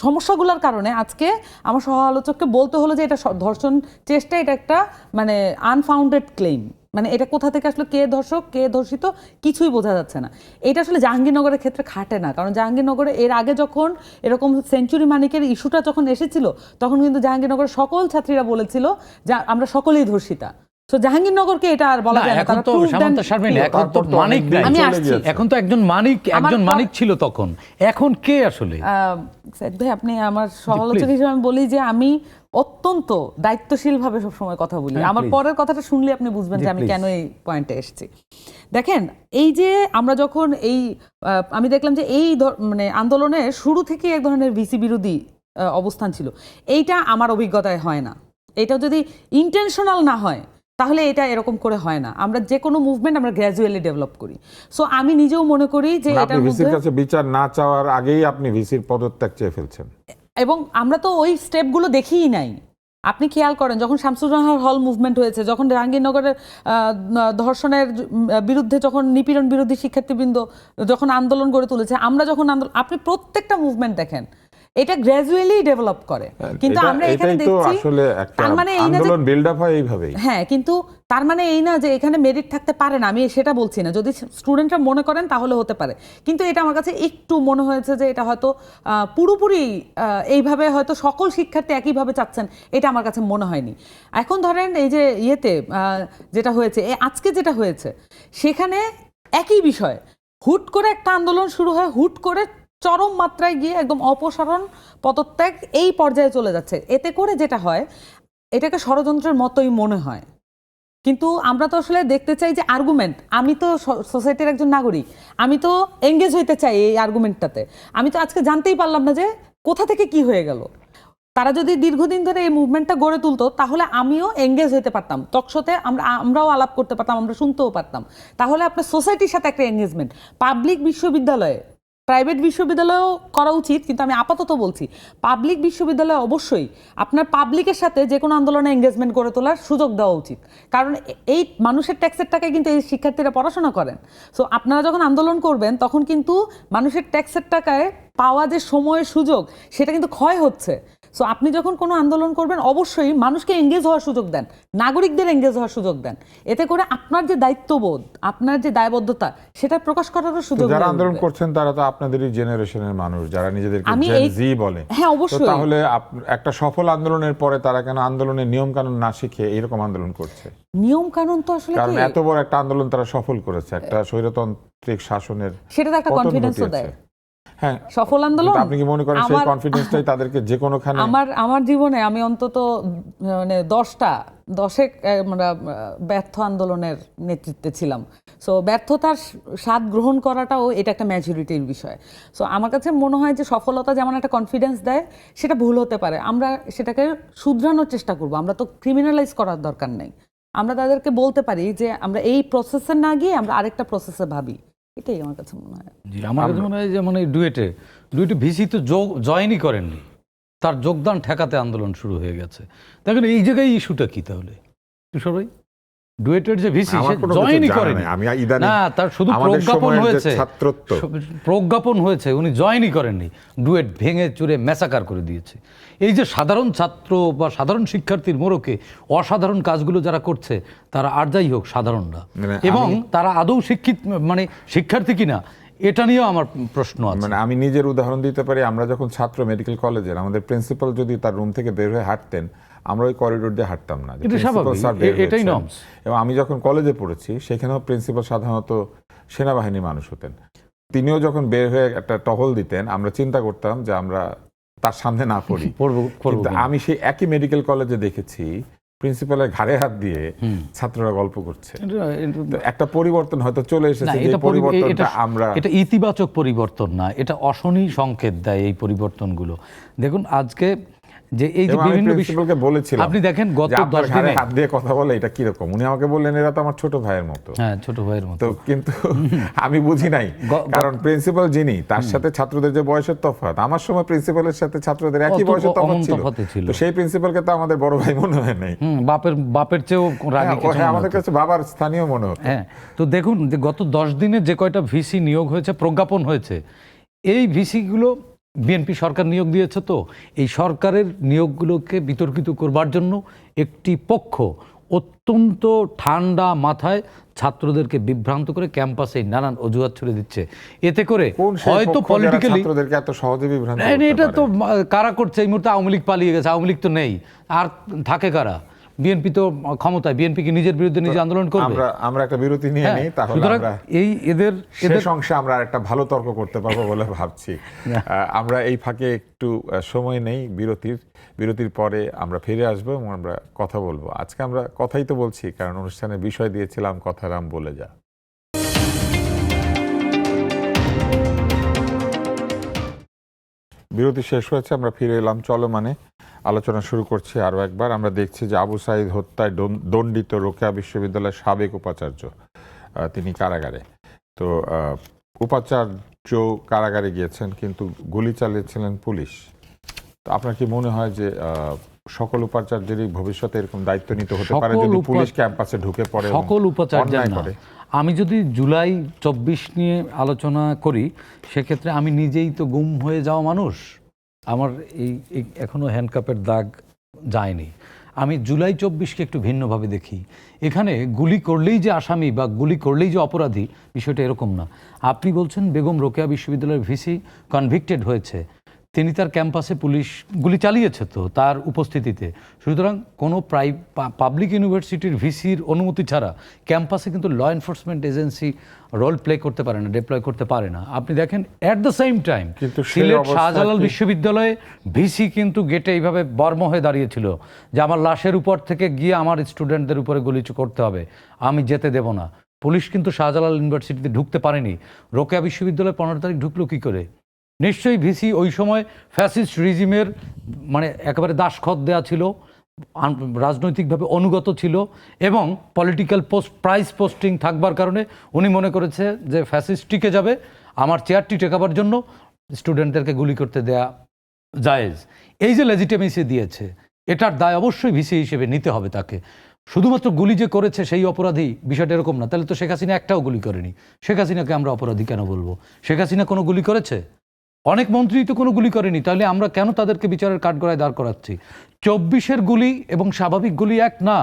সমস্যাগুলোর কারণে আজকে আমার সহ আলোচককে বলতে হলো যে এটা ধর্ষণ চেষ্টা, এটা একটা মানে আনফাউন্ডেড ক্লেইম, মানে এটা কোথা থেকে আসলে কে ধর্ষক কে ধর্ষিত কিছুই বোঝা যাচ্ছে না। এটা আসলে জাহাঙ্গীরনগরের ক্ষেত্রে খাটে না, কারণ জাহাঙ্গীরনগরে এর আগে যখন এরকম সেঞ্চুরি মানিকের ইস্যুটা যখন এসেছিল, তখন কিন্তু জাহাঙ্গীরনগরের সকল ছাত্রীরা বলেছিল যে আমরা সকলেই ধর্ষিতা। তো জাহাঙ্গীরনগরকে এটা আর বলা যায় না, এখন তো সামান্তা শারমিন, এখন তো মানিক নাই, আমি আসছি, এখন তো একজন মানিক ছিল তখন, এখন কে আসলে? সাইদ ভাই, আপনি আমার সহ আলোচক হিসেবে আমি বলি যে আমি অত্যন্ত দায়িত্বশীলভাবে সবসময় কথা বলি। হ্যাঁ, আমার please. পরের কথাটা শুনলে আপনি বুঝবেন জি, যে আমি please. কেন এই পয়েন্টে এসেছি। দেখেন, এই যে আমরা যখন এই আমি দেখলাম যে এই মানে আন্দোলনের শুরু থেকে এক ধরনের ভিসি বিরোধী অবস্থান ছিল, এইটা আমার অভিজ্ঞতায় হয় না। এটা যদি ইন্টেনশনাল না হয় তাহলে এটা এরকম করে হয় না। আমরা যে কোনো মুভমেন্ট আমরা গ্র্যাজুয়ালি ডেভেলপ করি। সো আমি নিজেও মনে করি যে মানে আপনি এটার ভিসির মধ্যে, কাছে বিচার না চাওয়ার আগেই আপনি ভিসির পদত্যাগ চেয়ে ফেলছেন। এবং আমরা তো ওই স্টেপগুলো দেখিই নাই। আপনি খেয়াল করেন, যখন শামসুজ্জামান হল মুভমেন্ট হয়েছে, যখন জাহাঙ্গীরনগরের ধর্ষণের বিরুদ্ধে, যখন নিপীড়ন বিরোধী শিক্ষার্থীবৃন্দ যখন আন্দোলন গড়ে তুলেছে, আমরা যখন আপনি প্রত্যেকটা মুভমেন্ট দেখেন এটা গ্র্যাজুয়ালি ডেভেলপ করে। কিন্তু আমরা এখানে এটাই তো দেখছি আসলে একটা তার মানে এই না যে, আন্দোলন বিল্ড আপ হয় এইভাবেই। হ্যাঁ, কিন্তু তার মানে এই না যে এখানে মেরিট থাকতে পারে না, আমি সেটা বলছি না। যদি স্টুডেন্টরা মনে করেন তাহলে হতে পারে, কিন্তু এটা আমার কাছে একটু মনে হয়েছে যে এটা হয়তো পুরোপুরি এইভাবে হয়তো সকল শিক্ষার্থী একইভাবে চাচ্ছেন, এটা আমার কাছে মনে হয়নি। এখন ধরেন এই যে ইয়েতে যেটা হয়েছে, আজকে যেটা হয়েছে, সেখানে একই বিষয়, হুট করে একটা আন্দোলন শুরু হয়, হুট করে চরম মাত্রায় গিয়ে একদম অপসারণ, পদত্যাগ এই পর্যায়ে চলে যাচ্ছে। এতে করে যেটা হয়, এটাকে ষড়যন্ত্রের মতোই মনে হয়। কিন্তু আমরা তো আসলে দেখতে চাই যে আর্গুমেন্ট। আমি তো সোসাইটির একজন নাগরিক, আমি তো এঙ্গেজ হইতে চাই এই আর্গুমেন্টটাতে। আমি তো আজকে জানতেই পারলাম না যে কোথা থেকে কি হয়ে গেল। তারা যদি দীর্ঘদিন ধরে এই মুভমেন্টটা গড়ে তুলতো তাহলে আমিও এঙ্গেজ হইতে পারতাম, টকশোতে আমরাও আলাপ করতে পারতাম, আমরা শুনতেও পারতাম। তাহলে আপনার সোসাইটির সাথে একটা এঙ্গেজমেন্ট, পাবলিক বিশ্ববিদ্যালয়ে, প্রাইভেট বিশ্ববিদ্যালয়েও করা উচিত, কিন্তু আমি আপাতত বলছি পাবলিক বিশ্ববিদ্যালয়ে অবশ্যই আপনার পাবলিকের সাথে যে কোনো আন্দোলনে এঙ্গেজমেন্ট করে তোলার সুযোগ দেওয়া উচিত। কারণ এই মানুষের ট্যাক্সের টাকায় কিন্তু এই শিক্ষার্থীরা পড়াশোনা করেন। সো আপনারা যখন আন্দোলন করবেন তখন কিন্তু মানুষের ট্যাক্সের টাকায় পাওয়া যে সময়ের সুযোগ, সেটা কিন্তু ক্ষয় হচ্ছে। সো আপনি যখন কোনো আন্দোলন করবেন অবশ্যই মানুষকে এঙ্গেজ হওয়ার সুযোগ দেন, নাগরিকদের এঙ্গেজ হওয়ার সুযোগ দেন। এতে করে আপনার যে দায়িত্ববোধ, আপনার যে দায়বদ্ধতা, সেটা প্রকাশ করারও সুযোগ। যারা আন্দোলন করছেন তারা তো আপনাদেরই জেনারেশনের মানুষ, যারা নিজেদেরকে জেন জি বলে। হ্যাঁ, অবশ্যই। তাহলে একটা সফল আন্দোলনের পরে তারা কেন আন্দোলনের নিয়ম কানুন না শিখে এরকম আন্দোলন করছে? নিয়ম কানুন তো আসলে, কারণ এত বড় একটা আন্দোলন তারা সফল করেছে, একটা স্বৈরতান্ত্রিক শাসনের সেটা তো একটা পতন কনফিডেন্সও ঘটিয়েছে। দেয়। হ্যাঁ, সফল আন্দোলন। আপনি কি মনে করেন সেই কনফিডেন্সটাই তাদেরকে যে কোনোখানে? আমার জীবনে আমি অন্তত মানে 10 মানে ব্যর্থ আন্দোলনের নেতৃত্বে ছিলাম। সো ব্যর্থতার স্বাদ গ্রহণ করাটাও এটা একটা ম্যাচুরিটির বিষয়। সো আমার কাছে মনে হয় যে সফলতা যেমন একটা কনফিডেন্স দেয়, সেটা ভুল হতে পারে, আমরা সেটাকে শুধরানোর চেষ্টা করব। আমরা তো ক্রিমিনালাইজ করার দরকার নেই। আমরা তাদেরকে বলতে পারি যে আমরা এই প্রসেসে না গিয়ে আমরা আরেকটা প্রসেসে ভাবি। এটাই আমার কাছে মনে হয়। জি, আমার কাছে মনে হয় যেমন এই ডুয়েটে ভিসি তো জয়েনই করেননি, তার যোগদান ঠেকাতে আন্দোলন শুরু হয়ে গেছে। দেখেন এই জায়গায় ইস্যুটা কি তাহলে সবাই? ডুয়েটের যে ভিসি সে জয়েনই করেনি, না তার শুধু প্রজ্ঞাপন হয়েছে, প্রজ্ঞাপন হয়েছে, উনি জয়েনই করেননি। ডুয়েট ভেঙে চুরে ম্যাসাকার করে দিয়েছে। এই যে সাধারণ ছাত্র বা সাধারণ শিক্ষার্থীর মোড়কে অসাধারণ কাজগুলো যারা করছে, তারা আর যাই হোক সাধারণরা, এবং তারা আদৌ শিক্ষিত মানে শিক্ষার্থী কিনা এটা নিয়েও আমার প্রশ্ন আছে। মানে আমি নিজের উদাহরণ দিতে পারি। আমরা যখন ছাত্র মেডিকেল কলেজের, আমাদের প্রিন্সিপাল যদি তার রুম থেকে বের হয়ে হাঁটতেন, আমরা ওই করিডোর দিয়ে হাঁটতাম না। এটাই নর্মস। এবং আমি যখন কলেজে পড়েছি সেখানেও প্রিন্সিপাল সাধারণত সেনাবাহিনী মানুষ হতেন। তিনিও যখন বের হয়ে একটা টহল দিতেন, আমরা চিন্তা করতাম যে আমরা তার সামনে না পড়ি। কিন্তু আমি সেই একই মেডিকেল কলেজে দেখেছি প্রিন্সিপালের ঘাড়ে হাত দিয়ে ছাত্ররা গল্প করছে। একটা পরিবর্তন হয়তো চলে এসেছে। এটা ইতিবাচক পরিবর্তন না, এটা অশনি সংকেত দেয় এই পরিবর্তনগুলো। দেখুন আজকে যে এই যে বিভিন্ন প্রিন্সিপালকে বলেছিলাম, আপনি দেখেন গত 10 দিনে হাত দিয়ে কথা বলে এটা কি রকম, উনি আমাকে বললেন এরা তো আমার ছোট ভাইয়ের মতো। হ্যাঁ, ছোট ভাইয়ের মতো। কিন্তু আমি বুঝি নাই, কারণ প্রিন্সিপাল যিনি, তার সাথে ছাত্রদের যে বয়সের তফাৎ, আমার সময় প্রিন্সিপালের সাথে ছাত্রদের একই বয়সের তফাৎ ছিল। তো সেই প্রিন্সিপালকে তো আমাদের বড় ভাই মনে হয় নাই, বাপের চেয়েও রাগী কিছু। আমাদের কাছে বাবার স্থানীয় মনে হতো। হ্যাঁ, তো দেখুন গত 10 দিনে যে কয়টা ভিসি নিয়োগ হয়েছে, প্রজ্ঞাপন হয়েছে, এই ভিসিগুলো বিএনপি সরকার নিয়োগ দিয়েছে। তো এই সরকারের নিয়োগগুলোকে বিতর্কিত করবার জন্য একটি পক্ষ অত্যন্ত ঠান্ডা মাথায় ছাত্রদেরকে বিভ্রান্ত করে ক্যাম্পাসে নানান অজুহাত ছড়ে দিচ্ছে। এতে করে হয়তো পলিটিক্যালি এত সহজে বিভ্রান্ত, এটা তো কারা করছে? এই মুহূর্তে আওয়ামী লীগ পালিয়ে গেছে, আওয়ামী লীগ তো নেই, আর থাকে কারা? বিএনপি তো ক্ষমতায়, বিএনপি কি নিজের বিরুদ্ধে নিজে আন্দোলন করবে? আমরা একটা বিরতি নিয়ে হ্যাঁ, নিই, তাহলে সুতরাং আমরা এই এদের শেষ অংশে আমরা একটা ভালো তর্ক করতে পারবো বলে ভাবছি। আমরা এই ফাঁকে একটু সময় নেই বিরতির পরে আমরা ফিরে আসবো এবং আমরা কথা বলবো। আজকে আমরা কথাই তো বলছি, কারণ অনুষ্ঠানের বিষয় দিয়েছিলাম কথা রাম বলে যা। বিরতি শেষ হয়েছে, আমরা ফিরে এলাম চলমানে। আলোচনা শুরু করছি আরও একবার। আমরা দেখছি যে আবু সাঈদ হত্যায় দণ্ডিত রোকেয়া বিশ্ববিদ্যালয়ের সাবেক উপাচার্য, তিনি কারাগারে। তো উপাচার্য কারাগারে গিয়েছেন, কিন্তু গুলি চালিয়েছিলেন পুলিশ। তো আপনার কি মনে হয় যে সকল উপাচার্যেরই ভবিষ্যতে এরকম দায়িত্ব নিতে হতে পারে যদি পুলিশ ক্যাম্পাসে ঢুকে পড়ে? সকল উপাচার্য করে। আমি যদি জুলাই 24 নিয়ে আলোচনা করি, সেক্ষেত্রে আমি নিজেই তো গুম হয়ে যাওয়া মানুষ, আমার এই এখনো হ্যান্ডকাপের দাগ যায়নি। আমি জুলাই 24কে একটু ভিন্নভাবে দেখি। এখানে গুলি করলেই যে আসামি বা গুলি করলেই যে অপরাধী, বিষয়টা এরকম না। আপনি বলছেন বেগম রোকেয়া বিশ্ববিদ্যালয়ের ভিসি কনভিক্টেড হয়েছে, তিনি তার ক্যাম্পাসে পুলিশ গুলি চালিয়েছে তো তার উপস্থিতিতে। সুতরাং কোনো পাবলিক ইউনিভার্সিটির ভিসির অনুমতি ছাড়া ক্যাম্পাসে কিন্তু law enforcement agency role play করতে পারে না, ডিপ্লয় করতে পারে না। আপনি দেখেন at the same time Sylhet Shahjalal বিশ্ববিদ্যালয়ে ভিসি কিন্তু গেটে এইভাবে বর্ম হয়ে দাঁড়িয়েছিল যে আমার লাশের উপর থেকে গিয়ে আমার স্টুডেন্টদের উপরে গুলি করতে হবে, আমি যেতে দেব না। পুলিশ কিন্তু শাহজালাল ইউনিভার্সিটিতে ঢুকতে পারেনি। রোকেয়া বিশ্ববিদ্যালয়ে 15 তারিখ ঢুকলো কী করে? নিশ্চয়ই ভিসি ওই সময় ফ্যাসিস্ট রিজিমের মানে একেবারে দাসখত দেওয়া ছিল, রাজনৈতিকভাবে অনুগত ছিল এবং পলিটিক্যাল প্রাইস পোস্টিং থাকবার কারণে উনি মনে করেছে যে ফ্যাসিস্ট টিকে যাবে, আমার চেয়ারটি টেকাবার জন্য স্টুডেন্টদেরকে গুলি করতে দেয়া জায়েজ। এই যে লেজিটিমেসি দিয়েছে, এটার দায় অবশ্যই ভিসি হিসেবে নিতে হবে তাকে। শুধুমাত্র গুলি যে করেছে সেই অপরাধী, বিষয়টা এরকম না। তাহলে তো শেখ হাসিনা একটাও গুলি করেনি। শেখ হাসিনাকে আমরা অপরাধী কেন বলবো? শেখ হাসিনা কোনো গুলি করেছে? অনেক মন্ত্রী তো কোনো গুলি করেনি। তাহলে আমরা কেন তাদেরকে বিচারের কাঠগড়ায় দাঁড় করাচ্ছি? 24-এর গুলি এবং স্বাভাবিক গুলি এক না।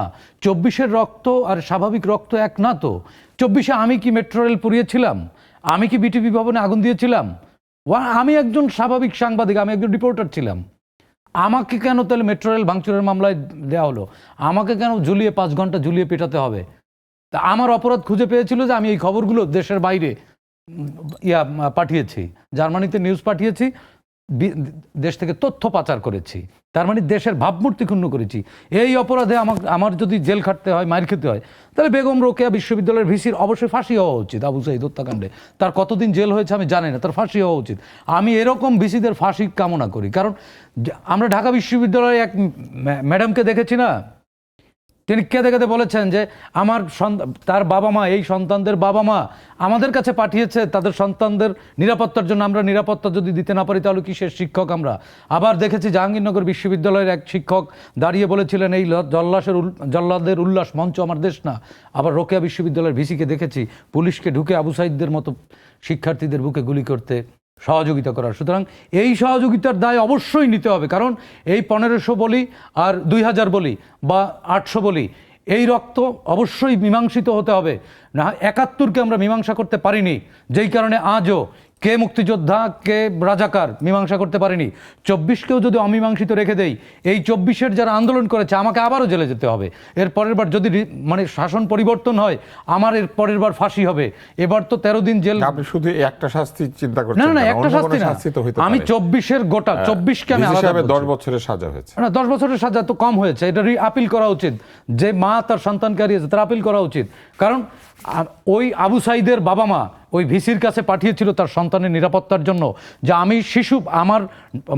24-এর রক্ত আর স্বাভাবিক রক্ত এক না তো। 24-এ আমি কি মেট্রো রেল পুড়িয়েছিলাম? আমি কি বিটিভি ভবনে আগুন দিয়েছিলাম? আমি একজন স্বাভাবিক সাংবাদিক, আমি একজন রিপোর্টার ছিলাম। আমাকে কেন তাহলে মেট্রো রেল ভাঙচুরের মামলায় দেওয়া হলো? আমাকে কেন 5 ঘন্টা ঝুলিয়ে পেটাতে হবে? তা আমার অপরাধ খুঁজে পেয়েছিল যে আমি এই খবরগুলো দেশের বাইরে পাঠিয়েছি, জার্মানিতে নিউজ পাঠিয়েছি, দেশ থেকে তথ্য পাচার করেছি, তার মানে দেশের ভাবমূর্তি ক্ষুণ্ণ করেছি। এই অপরাধে আমার যদি জেল খাটতে হয়, মার খেতে হয়, তাহলে বেগম রোকেয়া বিশ্ববিদ্যালয়ের ভিসির অবশ্যই ফাঁসি হওয়া উচিত। আবু সাঈদ হত্যাকাণ্ডে তার কতদিন জেল হয়েছে আমি জানি না, তার ফাঁসি হওয়া উচিত। আমি এরকম ভিসিদের ফাঁসি কামনা করি। কারণ আমরা ঢাকা বিশ্ববিদ্যালয়ে এক ম্যাডামকে দেখেছি না, তিনি কেঁদে বলেছেন যে আমার তার বাবা মা, এই সন্তানদের বাবা মা আমাদের কাছে পাঠিয়েছে তাদের সন্তানদের নিরাপত্তার জন্য, আমরা নিরাপত্তা যদি দিতে না পারি তাহলে কিসের শিক্ষক আমরা? আবার দেখেছি জাহাঙ্গীরনগর বিশ্ববিদ্যালয়ের এক শিক্ষক দাঁড়িয়ে বলেছিলেন এই জল্লাদের উল্লাস মঞ্চ আমার দেশ না। আবার রোকেয়া বিশ্ববিদ্যালয়ের ভিসিকে দেখেছি পুলিশকে ঢুকে আবু সাঈদদের মতো শিক্ষার্থীদের বুকে গুলি করতে সহযোগিতা করার। সুতরাং এই সহযোগিতার দায় অবশ্যই নিতে হবে। কারণ এই 1500 বলি আর 2000 বলি বা 800 বলি, এই রক্ত অবশ্যই মীমাংসিত হতে হবে না। 71-কে আমরা মীমাংসা করতে পারিনি, যেই কারণে আজও কে মুক্তিযোদ্ধা কে রাজাকার মীমাংসা করতে পারিনি। 24-কেও যদি অমীমাংসিত রেখে দেই, এই 24-এর যারা আন্দোলন করেছে আমাকে আবারও জেলে যেতে হবে। এর পরের বার যদি মানে শাসন পরিবর্তন হয়, আমার এর পরের বার ফাঁসি হবে। এবার তো 13 দিন জেল। আপনি শুধু একটা শাস্তি চিন্তা করছেন? না, একটা শাস্তি না, আমি 24-এর গোটা 24-কে আমি আলাদা 10 বছরের সাজা হয়েছে না, 10 বছরের সাজা তো কম হয়েছে। এটা আপিল করা উচিত। যে মা তার সন্তানকে হারিয়েছে তার আপিল করা উচিত। কারণ ওই আবু সাঈদের বাবা মা ওই ভিসির কাছে পাঠিয়েছিল তার সন্তানের নিরাপত্তার জন্য, যে আমি শিশু আমার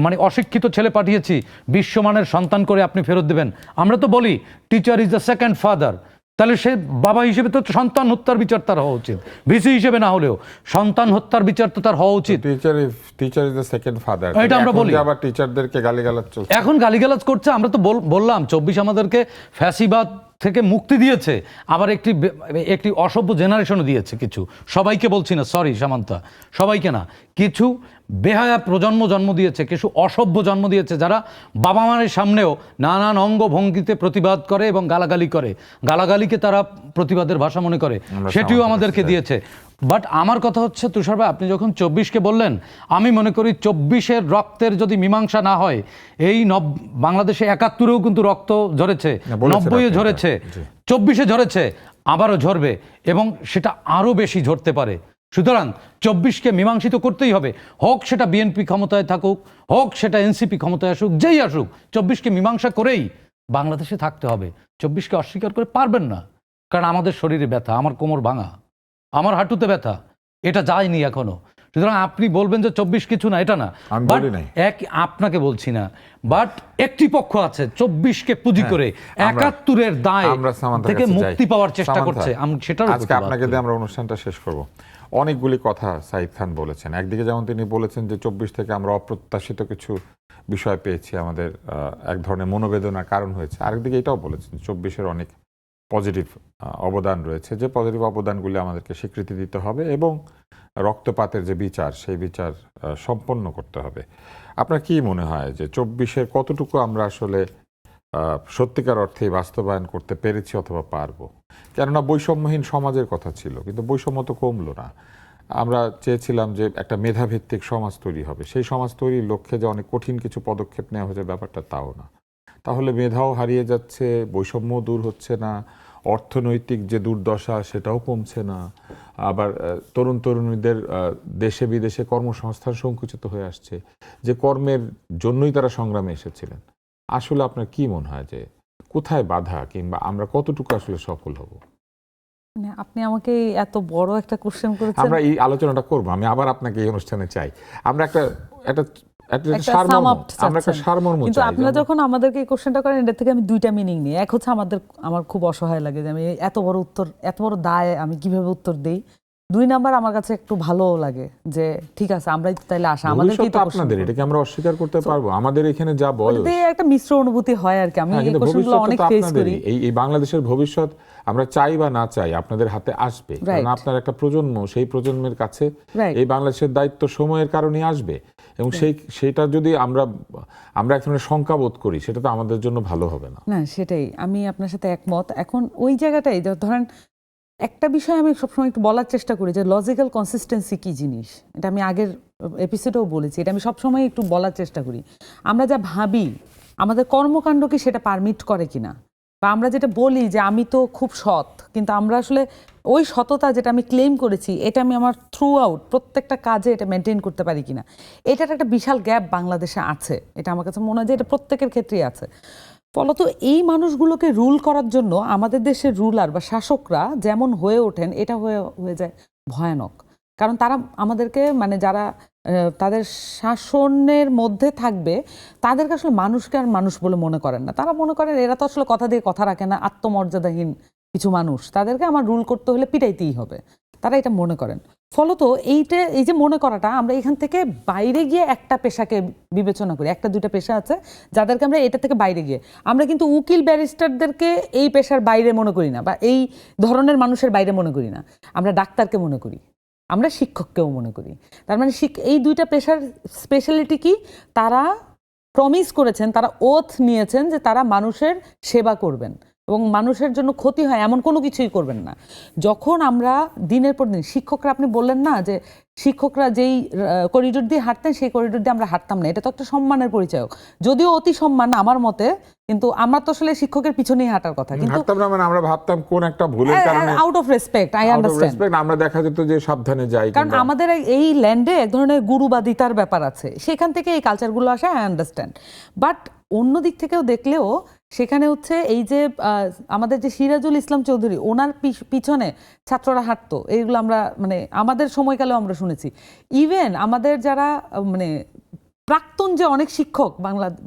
মানে অশিক্ষিত ছেলে পাঠিয়েছি, বিশ্বমানের সন্তান করে আপনি ফেরত দেবেন। আমরা তো বলি teacher is the second father. তাহলে সে বাবা হিসেবে তো সন্তান হত্যার বিচার তার হওয়া উচিত, ভিসি হিসেবে না হলেও সন্তান হত্যার বিচার তো তার হওয়া উচিত। Teacher is the second father, এটা আমরা বলি। আবার টিচারদেরকে গালিগালাজ চলছে, এখন গালিগালাজ করছে। আমরা তো বললাম 24 আমাদেরকে ফ্যাসিবাদ থেকে মুক্তি দিয়েছে, আবার একটি অসভ্য জেনারেশনও দিয়েছে কিছু। সবাইকে বলছি না, সরি সামান্তা, সবাইকে না, কিছু বেহায়া প্রজন্ম জন্ম দিয়েছে, কিছু অসভ্য জন্ম দিয়েছে, যারা বাবা মায়ের সামনেও নানান অঙ্গভঙ্গিতে প্রতিবাদ করে এবং গালাগালি করে। গালাগালিকে তারা প্রতিবাদের ভাষা মনে করে, সেটিও আমাদেরকে দিয়েছে। বাট আমার কথা হচ্ছে তুষার ভাই, আপনি যখন 24কে বললেন, আমি মনে করি 24-এর রক্তের যদি মীমাংসা না হয়, এই বাংলাদেশে 71-এও কিন্তু রক্ত ঝরেছে, 90-এ ঝরেছে, 24-এ ঝরেছে, আবারও ঝরবে এবং সেটা আরও বেশি ঝরতে পারে। সুতরাং 24কে মীমাংসিত করতেই হবে, হোক সেটা বিএনপি ক্ষমতায় থাকুক, হোক সেটা এনসিপি ক্ষমতায় আসুক, যেই আসুক, 24কে মীমাংসা করেই বাংলাদেশে থাকতে হবে। 24কে অস্বীকার করে পারবেন না, কারণ আমাদের শরীরে ব্যথা, আমার কোমর ভাঙা, আমার হাঁটুতে ব্যথা, এটা যায়নি এখনো। সুতরাং আপনি বলবেন যে 24 কিছু না, এটা না, বাট আপনাকে বলছি না, বাট একটি পক্ষ আছে 24কে পুঁজি করে 71-এর দায় থেকে মুক্তি পাওয়ার চেষ্টা করছে। আজকে আপনাকে দিয়ে আমরা অনুষ্ঠানটা শেষ করব। অনেকগুলি কথা সাইদ খান বলেছেন। একদিকে যেমন তিনি বলেছেন যে 24 থেকে আমরা অপ্রত্যাশিত কিছু বিষয় পেয়েছি, আমাদের এক ধরনের মনোবেদনার কারণ হয়েছে। আরেকদিকে এটাও বলেছেন 24-এর অনেক পজিটিভ অবদান রয়েছে, যে পজিটিভ অবদানগুলি আমাদেরকে স্বীকৃতি দিতে হবে এবং রক্তপাতের যে বিচার, সেই বিচার সম্পন্ন করতে হবে। আপনার কি মনে হয় যে 24-এর কতটুকু আমরা আসলে সত্যিকার অর্থে বাস্তবায়ন করতে পেরেছি অথবা পারবো? কেননা বৈষম্যহীন সমাজের কথা ছিল, কিন্তু বৈষম্য তো কমলো না। আমরা চেয়েছিলাম যে একটা মেধাভিত্তিক সমাজ তৈরি হবে, সেই সমাজ তৈরির লক্ষ্যে যে অনেক কঠিন কিছু পদক্ষেপ নেওয়া হয়েছে, ব্যাপারটা তাও না। তাহলে মেধাও হারিয়ে যাচ্ছে, বৈষম্য দূর হচ্ছে না, অর্থনৈতিক যে দুর্দশা সেটাও কমছে না, আবার তরুণ তরুণীদের দেশে বিদেশে কর্মসংস্থান সংকুচিত হয়ে আসছে, যে কর্মের জন্যই তারা সংগ্রামে এসেছিলেন। আসলে আপনার কি মনে হয় যে কোথায় বাধা, কিংবা আমরা কতটুকু আসলে সফল হব? আপনি আমাকে এত বড় একটা কোশ্চেন করেছেন। আমরা এই আলোচনাটা করব, আমি আবার আপনাকে এই অনুষ্ঠানে চাই। আমরা একটা কিন্তু আপনারা যখন আমাদেরকে এই কোশ্চেনটা করেন, এটা থেকে আমি দুইটা মিনিং নিই। এক হচ্ছে আমার খুব অসহায় লাগে যে আমি এত বড় দায় আমি কিভাবে উত্তর দেই। 2 নাম্বার, আমার কাছে একটু ভালো লাগে যে ঠিক আছে, আমরাই তাইলে আশা, আমাদেরকেই তো আপনাদের এটাকে আমরা অস্বীকার করতে পারবো? আমাদের এখানে যা বয়স, একটা মিশ্র অনুভূতি হয় আর কি। আমি এই কোশ্চেনগুলো অনেক ফেস করি। এই বাংলাদেশের ভবিষ্যৎ আমরা চাই বা না চাই আপনাদের হাতে আসবে, কারণ আপনার একটা প্রজন্ম, সেই প্রজন্মের কাছে এই বাংলাদেশের দায়িত্ব সময়ের কারণে আসবে, এবং সেইটা যদি আমরা এক ধরনের শঙ্কা বোধ করি, সেটা তো আমাদের জন্য ভালো হবে না। না, সেটাই, আমি আপনার সাথে একমত। এখন ওই জায়গাটাই ধরেন, একটা বিষয় আমি সবসময় একটু বলার চেষ্টা করি যে লজিক্যাল কনসিস্টেন্সি কি জিনিস, এটা আমি আগের এপিসোডেও বলেছি, এটা আমি সবসময় একটু বলার চেষ্টা করি। আমরা যা ভাবি, আমাদের কর্মকাণ্ড কি সেটা পারমিট করে কিনা, বা আমরা যেটা বলি যে আমি তো খুব সৎ, কিন্তু আমরা আসলে ওই সততা যেটা আমি ক্লেম করেছি, এটা আমি আমার থ্রু আউট প্রত্যেকটা কাজে এটা মেনটেন করতে পারি কিনা, এটার একটা বিশাল গ্যাপ বাংলাদেশে আছে। এটা আমার কাছে মনে হয় যে এটা প্রত্যেকের ক্ষেত্রেই আছে। ফলত এই মানুষগুলোকে রুল করার জন্য আমাদের দেশের রুলার বা শাসকরা যেমন হয়ে ওঠেন, এটা হয়ে যায় ভয়ানক। কারণ তারা আমাদেরকে, মানে যারা তাদের শাসনের মধ্যে থাকবে, তাদেরকে আসলে মানুষকে আর মানুষ বলে মনে করেন না। তারা মনে করেন এরা তো আসলে কথা দিয়ে কথা রাখে না, আত্মমর্যাদাহীন কিছু মানুষ, তাদেরকে আমার রুল করতে হলে পিটাইতেই হবে, তারা এটা মনে করেন। ফলত এই যে মনে করাটা, আমরা এখান থেকে বাইরে গিয়ে একটা পেশাকে বিবেচনা করি। 1-2টা পেশা আছে যাদেরকে আমরা এটা থেকে বাইরে গিয়ে, আমরা কিন্তু উকিল ব্যারিস্টারদেরকে এই পেশার বাইরে মনে করি না, বা এই ধরনের মানুষের বাইরে মনে করি না। আমরা ডাক্তারকে মনে করি, আমরা শিক্ষককেও মনে করি। তার মানে এই 2টা পেশার স্পেশালিটি কি, তারা প্রমিস করেছেন, তারা ওথ নিয়েছেন যে তারা মানুষের সেবা করবেন এবং মানুষের জন্য ক্ষতি হয় এমন কোনো কিছুই করবেন না। যখন আমরা দিনের পর দিন, শিক্ষকরা, আপনি বললেন না যে শিক্ষকরা যেই করিডোর দিয়ে হাঁটতেন, সেই করিডোর দিয়ে আমরা হাঁটতাম না, এটা তো একটা সম্মানের পরিচয়, যদিও অতি সম্মান আমার মতে, কিন্তু আমরা তো আসলে শিক্ষকের পিছনেই হাঁটার কথা। কিন্তু আমরা ভাবতাম কোন একটা ভুলের কারণে, out of respect, I understand, আমরা দেখা যেত যে সাবধানে যাই, কারণ আমাদের এই ল্যান্ডে এক ধরনের গুরুবাদিতার ব্যাপার আছে, সেখান থেকে এই কালচারগুলো আসে, আই আন্ডারস্ট্যান্ড। বাট অন্য দিক থেকেও দেখলেও সেখানে হচ্ছে এই যে আমাদের যে সিরাজুল ইসলাম চৌধুরী, ওনার পিছনে ছাত্ররা হাঁটতো, এইগুলো আমরা মানে আমাদের সময়কালেও আমরা শুনেছি। ইভেন আমাদের যারা মানে প্রাক্তন যে অনেক শিক্ষক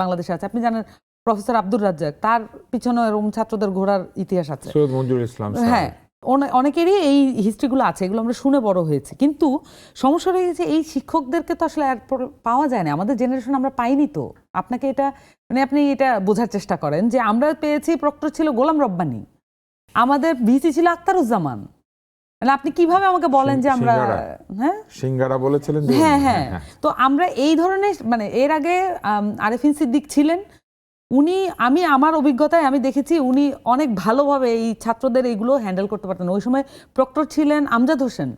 বাংলাদেশে আছে, আপনি জানেন প্রফেসর আব্দুর রাজ্জাক, তার পিছনে এরকম ছাত্রদের ঘোরার ইতিহাস আছে। সৈয়দ মঞ্জুর ইসলাম, হ্যাঁ, অনেকেরই এই হিস্ট্রিগুলো আছে, এগুলো আমরা শুনে বড় হয়েছি। কিন্তু সমস্যা হয়ে গেছে, এই শিক্ষকদেরকে তো আসলে আর পাওয়া যায় না, আমাদের জেনারেশন আমরা পাইনি। তো আপনাকে এটা মানে আপনি এটা বোঝার চেষ্টা করেন যে আমরা পেয়েছি, প্রক্টর ছিল গোলাম রব্বানী, আমাদের ভিসি ছিল আখতারুজ্জামান, মানে আপনি কিভাবে আমাকে বলেন যে আমরা সিঙ্গারা বলেছিলেন? হ্যাঁ। তো আমরা এই ধরনের, মানে এর আগে আরেফিন সিদ্দিক ছিলেন, উনি, আমার অভিজ্ঞতায় আমি দেখেছি উনি অনেক ভালোভাবে এই ছাত্রদের এইগুলো হ্যান্ডেল করতে পারতেন। ওই সময় প্রক্টর ছিলেন আমজাদ হোসেন,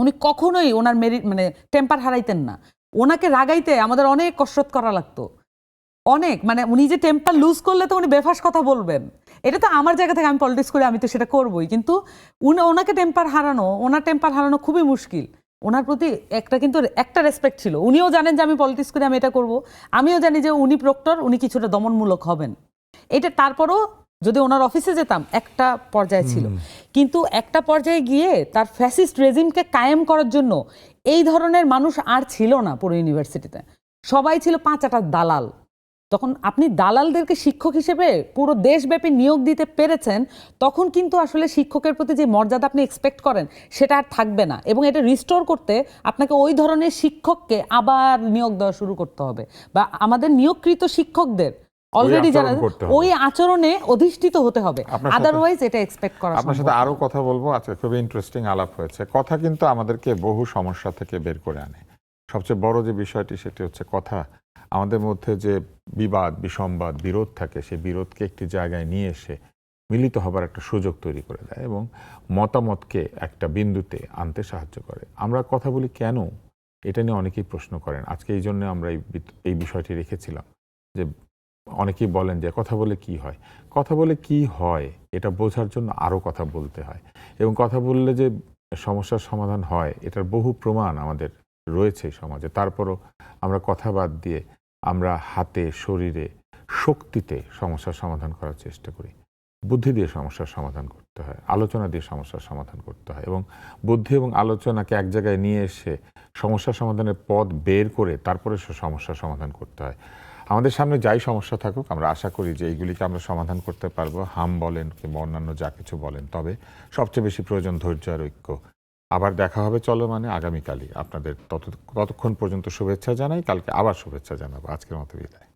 উনি কখনোই ওনার মেরিট মানে টেম্পার হারাইতেন না। ওনাকে রাগাইতে আমাদের অনেক কসরত করা লাগতো, অনেক, মানে উনি যে টেম্পার লুজ করলে তো উনি বেফাস কথা বলবেন। এটা তো আমার জায়গা থেকে আমি পলিটিক্স করে আমি তো সেটা করবই, কিন্তু ওনার টেম্পার হারানো খুবই মুশকিল। ওনার প্রতি কিন্তু একটা রেসপেক্ট ছিল। উনিও জানেন যে আমি পলিটিক্স করে আমি এটা করব, আমিও জানি যে উনি প্রক্টর, উনি কিছুটা দমনমূলক হবেন। এটা তারপরও যদি ওনার অফিসে যেতাম একটা পর্যায়ে ছিল, কিন্তু একটা পর্যায়ে গিয়ে তার ফ্যাসিস্ট রেজিমকে কায়েম করার জন্য এই ধরনের মানুষ আর ছিল না পুরো ইউনিভার্সিটিতে। সবাই ছিল 5-8টা দালাল। তখন আপনি দালালদেরকে শিক্ষক হিসেবে পুরো দেশব্যাপী নিয়োগ দিতে পেরেছেন, তখন কিন্তু আসলে শিক্ষকের প্রতি যে মর্যাদা আপনি এক্সপেক্ট করেন সেটা আর থাকবে না, এবং এটা রিস্টোর করতে আপনাকে ওই ধরনের শিক্ষককে আবার নিয়োগ দেওয়া শুরু করতে হবে, বা আমাদের নিয়োগকৃত শিক্ষকদের অলরেডি যারা ওই আচরণে অধিষ্ঠিত হতে হবে, আদারওয়াইজ এটা এক্সপেক্ট করা। আপনার সাথে আরো কথা বলবো আজকে, খুবই ইন্টারেস্টিং আলাপ হয়েছে। কথা কিন্তু আমাদেরকে বহু সমস্যা থেকে বের করে আনে। সবচেয়ে বড় যে বিষয়টি সেটি হচ্ছে কথা আমাদের মধ্যে যে বিবাদ, বিসম্বাদ, বিরোধ থাকে, সেই বিরোধকে একটি জায়গায় নিয়ে এসে মিলিত হবার একটা সুযোগ তৈরি করে দেয় এবং মতামতকে একটা বিন্দুতে আনতে সাহায্য করে। আমরা কথা বলি কেন, এটা নিয়ে অনেকেই প্রশ্ন করেন। আজকে এই জন্য আমরা এই বিষয়টি রেখেছিলাম যে অনেকেই বলেন যে কথা বলে কি হয়। কথা বলে কি হয় এটা বোঝার জন্য আরও কথা বলতে হয়, এবং কথা বললে যে সমস্যার সমাধান হয় এটার বহু প্রমাণ আমাদের রয়েছে সমাজে। তারপরও আমরা কথা বাদ দিয়ে আমরা হাতে, শরীরে, শক্তিতে সমস্যার সমাধান করার চেষ্টা করি। বুদ্ধি দিয়ে সমস্যার সমাধান করতে হয়, আলোচনা দিয়ে সমস্যার সমাধান করতে হয়, এবং বুদ্ধি এবং আলোচনাকে এক জায়গায় নিয়ে এসে সমস্যার সমাধানের পথ বের করে তারপরে সে সমস্যার সমাধান করতে হয়। আমাদের সামনে যাই সমস্যা থাকুক, আমরা আশা করি যে এইগুলিকে আমরা সমাধান করতে পারবো, হাম বলেন কিংবা অন্যান্য যা কিছু বলেন। তবে সবচেয়ে বেশি প্রয়োজন ধৈর্য আর ঐক্য। আবার দেখা হবে চলমানে আগামীকালই। আপনাদের ততক্ষণ পর্যন্ত শুভেচ্ছা জানাই, কালকে আবার শুভেচ্ছা জানাবো। আজকের মতো বিদায়।